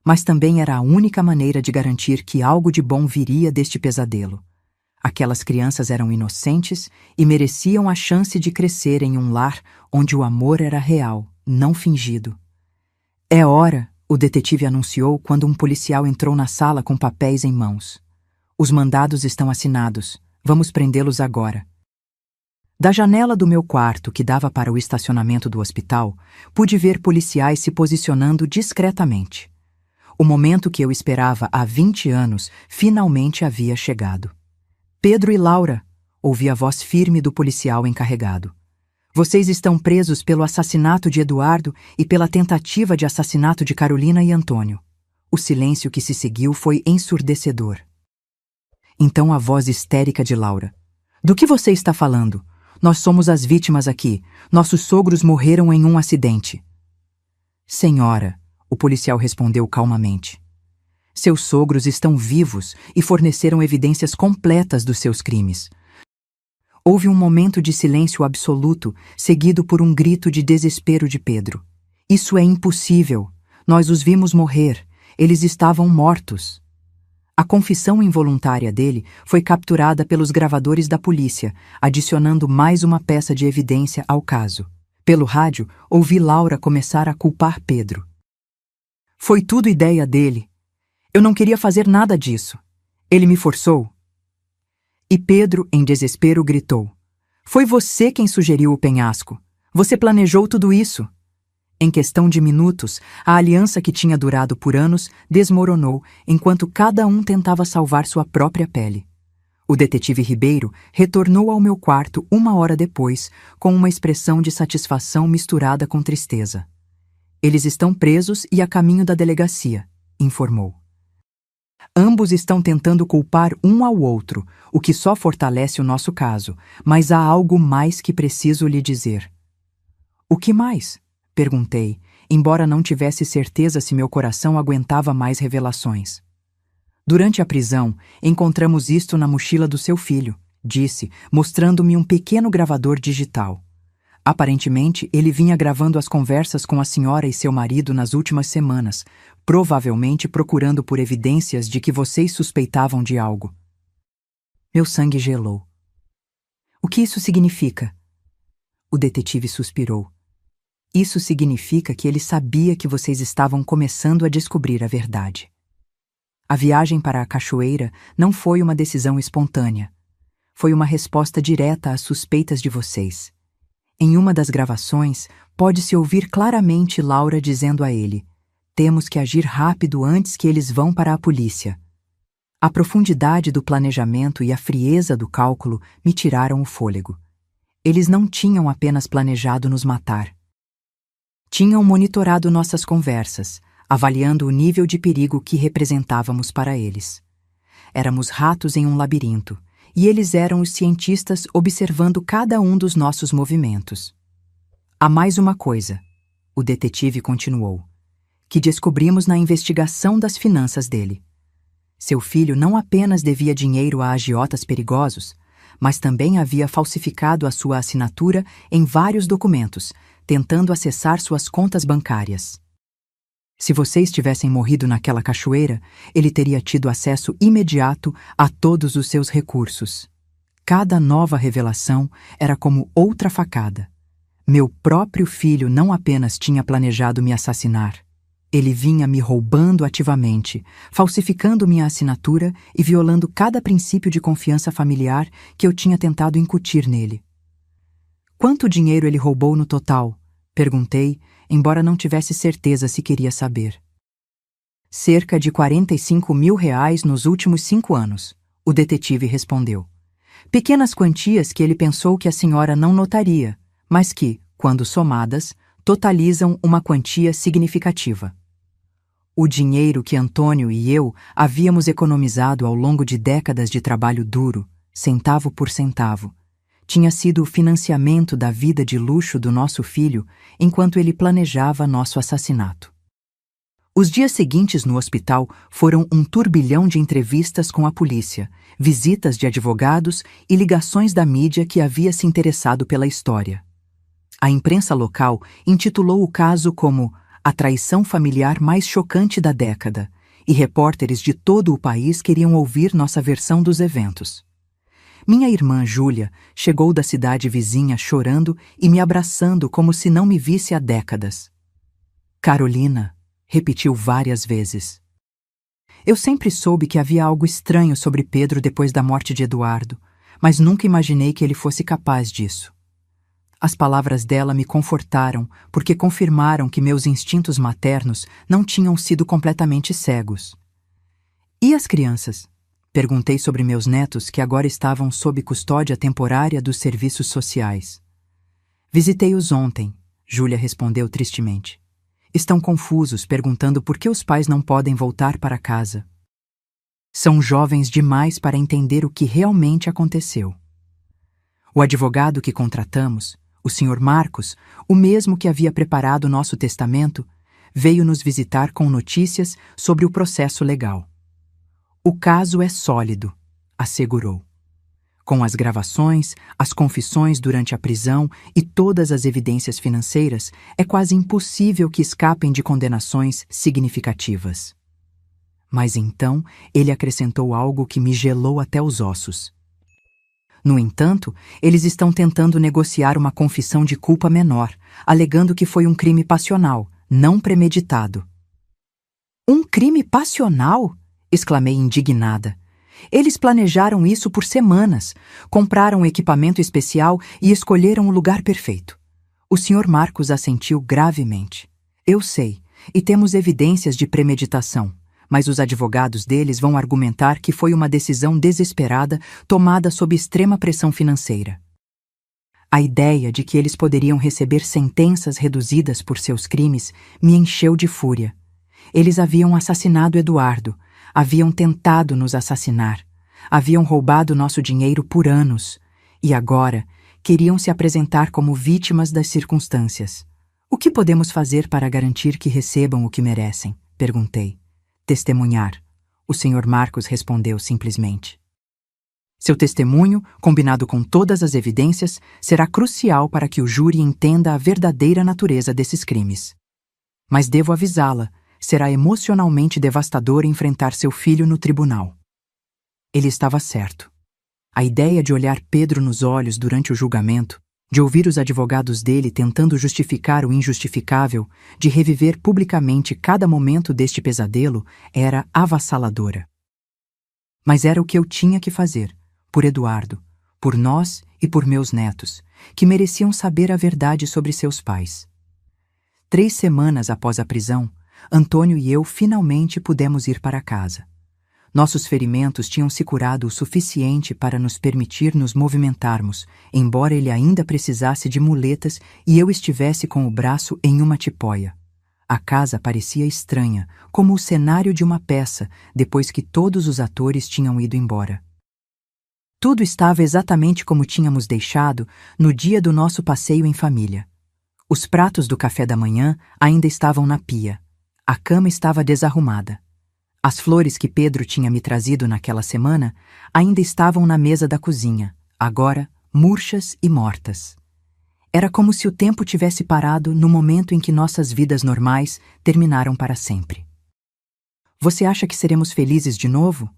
[SPEAKER 1] mas também era a única maneira de garantir que algo de bom viria deste pesadelo. Aquelas crianças eram inocentes e mereciam a chance de crescer em um lar onde o amor era real, não fingido. É hora, o detetive anunciou quando um policial entrou na sala com papéis em mãos. Os mandados estão assinados. Vamos prendê-los agora. Da janela do meu quarto, que dava para o estacionamento do hospital, pude ver policiais se posicionando discretamente. O momento que eu esperava há 20 anos finalmente havia chegado. Pedro e Laura, ouvi a voz firme do policial encarregado. Vocês estão presos pelo assassinato de Eduardo e pela tentativa de assassinato de Carolina e Antônio. O silêncio que se seguiu foi ensurdecedor. Então a voz histérica de Laura. Do que você está falando? Nós somos as vítimas aqui. Nossos sogros morreram em um acidente. Senhora, o policial respondeu calmamente. Seus sogros estão vivos e forneceram evidências completas dos seus crimes. Houve um momento de silêncio absoluto, seguido por um grito de desespero de Pedro. Isso é impossível. Nós os vimos morrer. Eles estavam mortos. A confissão involuntária dele foi capturada pelos gravadores da polícia, adicionando mais uma peça de evidência ao caso. Pelo rádio, ouvi Laura começar a culpar Pedro. Foi tudo ideia dele. Eu não queria fazer nada disso. Ele me forçou. E Pedro, em desespero, gritou. Foi você quem sugeriu o penhasco. Você planejou tudo isso. Em questão de minutos, a aliança que tinha durado por anos desmoronou enquanto cada um tentava salvar sua própria pele. O detetive Ribeiro retornou ao meu quarto 1 hora depois, com uma expressão de satisfação misturada com tristeza. Eles estão presos e a caminho da delegacia, informou. Ambos estão tentando culpar um ao outro, o que só fortalece o nosso caso, mas há algo mais que preciso lhe dizer. O que mais? Perguntei, embora não tivesse certeza se meu coração aguentava mais revelações. Durante a prisão, encontramos isto na mochila do seu filho, disse, mostrando-me um pequeno gravador digital. Aparentemente, ele vinha gravando as conversas com a senhora e seu marido nas últimas semanas, provavelmente procurando por evidências de que vocês suspeitavam de algo. Meu sangue gelou. O que isso significa? O detetive suspirou. Isso significa que ele sabia que vocês estavam começando a descobrir a verdade. A viagem para a cachoeira não foi uma decisão espontânea. Foi uma resposta direta às suspeitas de vocês. Em uma das gravações, pode-se ouvir claramente Laura dizendo a ele: "Temos que agir rápido antes que eles vão para a polícia." A profundidade do planejamento e a frieza do cálculo me tiraram o fôlego. Eles não tinham apenas planejado nos matar. Tinham monitorado nossas conversas, avaliando o nível de perigo que representávamos para eles. Éramos ratos em um labirinto, e eles eram os cientistas observando cada um dos nossos movimentos. Há mais uma coisa, o detetive continuou, que descobrimos na investigação das finanças dele. Seu filho não apenas devia dinheiro a agiotas perigosos, mas também havia falsificado a sua assinatura em vários documentos, tentando acessar suas contas bancárias. Se vocês tivessem morrido naquela cachoeira, ele teria tido acesso imediato a todos os seus recursos. Cada nova revelação era como outra facada. Meu próprio filho não apenas tinha planejado me assassinar, ele vinha me roubando ativamente, falsificando minha assinatura e violando cada princípio de confiança familiar que eu tinha tentado incutir nele. Quanto dinheiro ele roubou no total? Perguntei, embora não tivesse certeza se queria saber. Cerca de R$ 45.000 nos últimos 5 anos, o detetive respondeu. Pequenas quantias que ele pensou que a senhora não notaria, mas que, quando somadas, totalizam uma quantia significativa. O dinheiro que Antônio e eu havíamos economizado ao longo de décadas de trabalho duro, centavo por centavo, tinha sido o financiamento da vida de luxo do nosso filho enquanto ele planejava nosso assassinato. Os dias seguintes no hospital foram um turbilhão de entrevistas com a polícia, visitas de advogados e ligações da mídia que havia se interessado pela história. A imprensa local intitulou o caso como a traição familiar mais chocante da década, e repórteres de todo o país queriam ouvir nossa versão dos eventos. Minha irmã Júlia chegou da cidade vizinha chorando e me abraçando como se não me visse há décadas. Carolina, repetiu várias vezes. Eu sempre soube que havia algo estranho sobre Pedro depois da morte de Eduardo, mas nunca imaginei que ele fosse capaz disso. As palavras dela me confortaram porque confirmaram que meus instintos maternos não tinham sido completamente cegos. E as crianças? Perguntei sobre meus netos que agora estavam sob custódia temporária dos serviços sociais. Visitei-os ontem, Júlia respondeu tristemente. Estão confusos, perguntando por que os pais não podem voltar para casa. São jovens demais para entender o que realmente aconteceu. O advogado que contratamos, o Sr. Marcos, o mesmo que havia preparado nosso testamento, veio nos visitar com notícias sobre o processo legal. O caso é sólido, assegurou. Com as gravações, as confissões durante a prisão e todas as evidências financeiras, é quase impossível que escapem de condenações significativas. Mas então ele acrescentou algo que me gelou até os ossos. No entanto, eles estão tentando negociar uma confissão de culpa menor, alegando que foi um crime passional, não premeditado. Um crime passional? Exclamei indignada. Eles planejaram isso por semanas, compraram um equipamento especial e escolheram o lugar perfeito. O Sr. Marcos assentiu gravemente. Eu sei, e temos evidências de premeditação, mas os advogados deles vão argumentar que foi uma decisão desesperada tomada sob extrema pressão financeira. A ideia de que eles poderiam receber sentenças reduzidas por seus crimes me encheu de fúria. Eles haviam assassinado Eduardo, haviam tentado nos assassinar, haviam roubado nosso dinheiro por anos e agora queriam se apresentar como vítimas das circunstâncias. O que podemos fazer para garantir que recebam o que merecem? Perguntei. Testemunhar. O Sr. Marcos respondeu simplesmente. Seu testemunho, combinado com todas as evidências, será crucial para que o júri entenda a verdadeira natureza desses crimes. Mas devo avisá-la, será emocionalmente devastador enfrentar seu filho no tribunal. Ele estava certo. A ideia de olhar Pedro nos olhos durante o julgamento, de ouvir os advogados dele tentando justificar o injustificável, de reviver publicamente cada momento deste pesadelo, era avassaladora. Mas era o que eu tinha que fazer, por Eduardo, por nós e por meus netos, que mereciam saber a verdade sobre seus pais. 3 semanas após a prisão, Antônio e eu finalmente pudemos ir para casa. Nossos ferimentos tinham se curado o suficiente para nos permitir nos movimentarmos, embora ele ainda precisasse de muletas e eu estivesse com o braço em uma tipóia. A casa parecia estranha, como o cenário de uma peça, depois que todos os atores tinham ido embora. Tudo estava exatamente como tínhamos deixado no dia do nosso passeio em família. Os pratos do café da manhã ainda estavam na pia. A cama estava desarrumada. As flores que Pedro tinha me trazido naquela semana ainda estavam na mesa da cozinha, agora murchas e mortas. Era como se o tempo tivesse parado no momento em que nossas vidas normais terminaram para sempre. Você acha que seremos felizes de novo?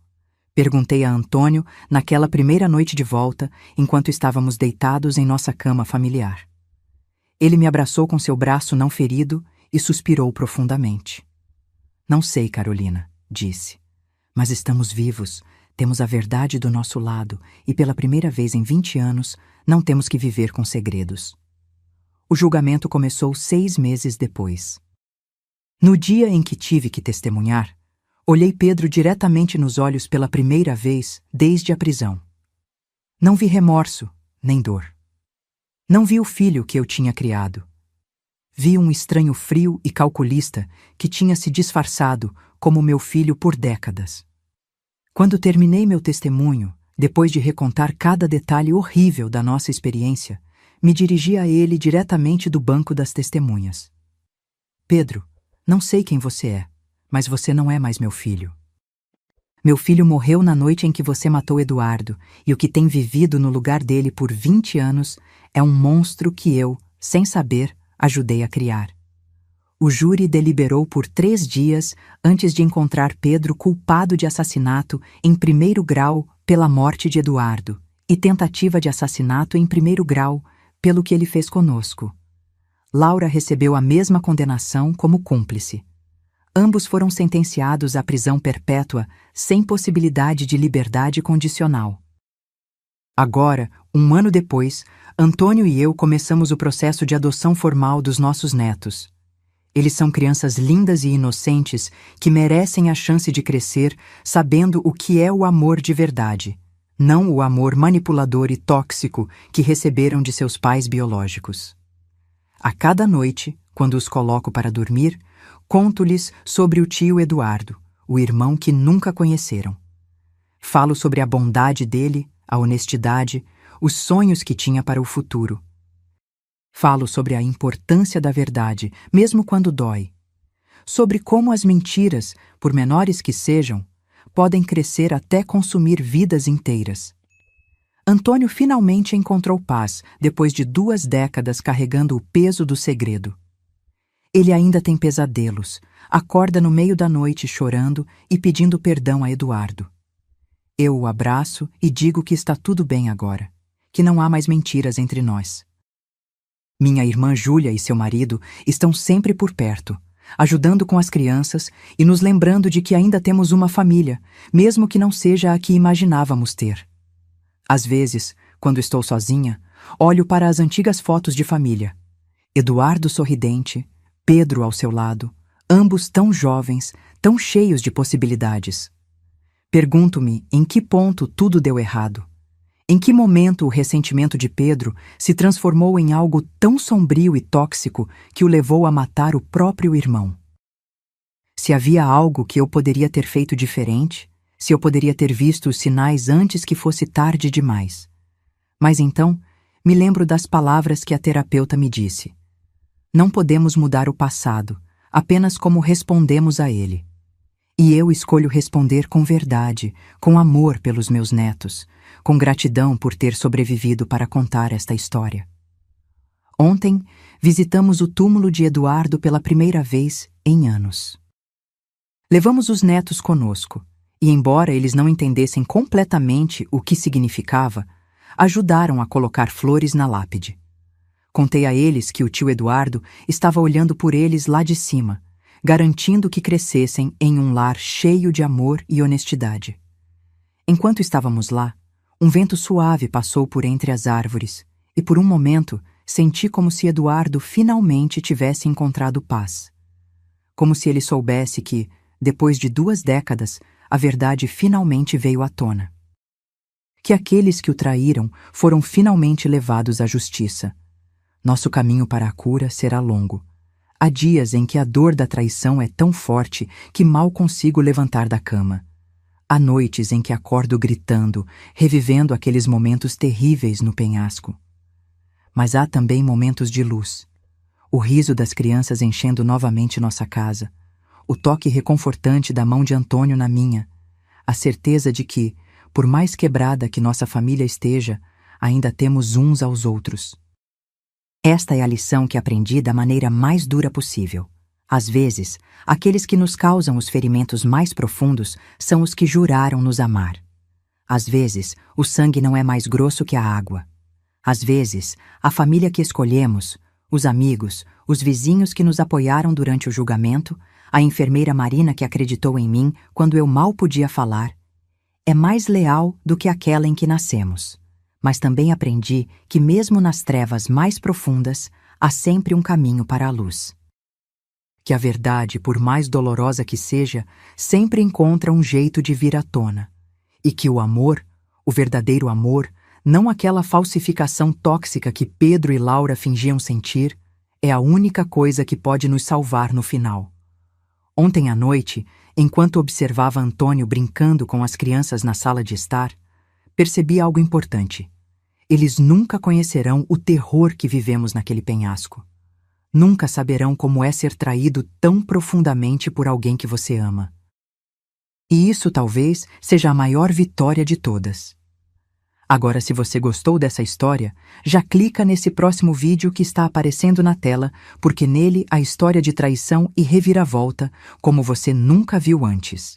[SPEAKER 1] Perguntei a Antônio naquela primeira noite de volta, enquanto estávamos deitados em nossa cama familiar. Ele me abraçou com seu braço não ferido e suspirou profundamente. Não sei, Carolina, disse. Mas estamos vivos, temos a verdade do nosso lado e pela primeira vez em 20 anos não temos que viver com segredos. O julgamento começou 6 meses depois. No dia em que tive que testemunhar, olhei Pedro diretamente nos olhos pela primeira vez desde a prisão. Não vi remorso, nem dor. Não vi o filho que eu tinha criado. Vi um estranho frio e calculista que tinha se disfarçado como meu filho por décadas. Quando terminei meu testemunho, depois de recontar cada detalhe horrível da nossa experiência, me dirigi a ele diretamente do banco das testemunhas. Pedro, não sei quem você é, mas você não é mais meu filho. Meu filho morreu na noite em que você matou Eduardo, e o que tem vivido no lugar dele por 20 anos é um monstro que eu, sem saber, ajudei a criar. O júri deliberou por 3 dias antes de encontrar Pedro culpado de assassinato em 1º grau pela morte de Eduardo e tentativa de assassinato em 1º grau pelo que ele fez conosco. Laura recebeu a mesma condenação como cúmplice. Ambos foram sentenciados à prisão perpétua sem possibilidade de liberdade condicional. Agora, 1 ano depois, Antônio e eu começamos o processo de adoção formal dos nossos netos. Eles são crianças lindas e inocentes que merecem a chance de crescer sabendo o que é o amor de verdade, não o amor manipulador e tóxico que receberam de seus pais biológicos. A cada noite, quando os coloco para dormir, conto-lhes sobre o tio Eduardo, o irmão que nunca conheceram. Falo sobre a bondade dele, a honestidade, os sonhos que tinha para o futuro. Falo sobre a importância da verdade, mesmo quando dói. Sobre como as mentiras, por menores que sejam, podem crescer até consumir vidas inteiras. Antônio finalmente encontrou paz depois de 2 décadas carregando o peso do segredo. Ele ainda tem pesadelos, acorda no meio da noite chorando e pedindo perdão a Eduardo. Eu o abraço e digo que está tudo bem agora, que não há mais mentiras entre nós. Minha irmã Júlia e seu marido estão sempre por perto, ajudando com as crianças e nos lembrando de que ainda temos uma família, mesmo que não seja a que imaginávamos ter. Às vezes, quando estou sozinha, olho para as antigas fotos de família. Eduardo sorridente, Pedro ao seu lado, ambos tão jovens, tão cheios de possibilidades. Pergunto-me em que ponto tudo deu errado. Em que momento o ressentimento de Pedro se transformou em algo tão sombrio e tóxico que o levou a matar o próprio irmão? Se havia algo que eu poderia ter feito diferente, se eu poderia ter visto os sinais antes que fosse tarde demais. Mas então, me lembro das palavras que a terapeuta me disse. Não podemos mudar o passado, apenas como respondemos a ele. E eu escolho responder com verdade, com amor pelos meus netos, com gratidão por ter sobrevivido para contar esta história. Ontem, visitamos o túmulo de Eduardo pela primeira vez em anos. Levamos os netos conosco, e embora eles não entendessem completamente o que significava, ajudaram a colocar flores na lápide. Contei a eles que o tio Eduardo estava olhando por eles lá de cima, garantindo que crescessem em um lar cheio de amor e honestidade. Enquanto estávamos lá, um vento suave passou por entre as árvores, e por um momento senti como se Eduardo finalmente tivesse encontrado paz. Como se ele soubesse que, depois de 2 décadas, a verdade finalmente veio à tona. Que aqueles que o traíram foram finalmente levados à justiça. Nosso caminho para a cura será longo. Há dias em que a dor da traição é tão forte que mal consigo levantar da cama. Há noites em que acordo gritando, revivendo aqueles momentos terríveis no penhasco. Mas há também momentos de luz. O riso das crianças enchendo novamente nossa casa. O toque reconfortante da mão de Antônio na minha. A certeza de que, por mais quebrada que nossa família esteja, ainda temos uns aos outros. Esta é a lição que aprendi da maneira mais dura possível. Às vezes, aqueles que nos causam os ferimentos mais profundos são os que juraram nos amar. Às vezes, o sangue não é mais grosso que a água. Às vezes, a família que escolhemos, os amigos, os vizinhos que nos apoiaram durante o julgamento, a enfermeira Marina que acreditou em mim quando eu mal podia falar, é mais leal do que aquela em que nascemos. Mas também aprendi que mesmo nas trevas mais profundas, há sempre um caminho para a luz. Que a verdade, por mais dolorosa que seja, sempre encontra um jeito de vir à tona. E que o amor, o verdadeiro amor, não aquela falsificação tóxica que Pedro e Laura fingiam sentir, é a única coisa que pode nos salvar no final. Ontem à noite, enquanto observava Antônio brincando com as crianças na sala de estar, percebi algo importante. Eles nunca conhecerão o terror que vivemos naquele penhasco. Nunca saberão como é ser traído tão profundamente por alguém que você ama. E isso talvez seja a maior vitória de todas. Agora, se você gostou dessa história, já clica nesse próximo vídeo que está aparecendo na tela, porque nele há história de traição e reviravolta como você nunca viu antes.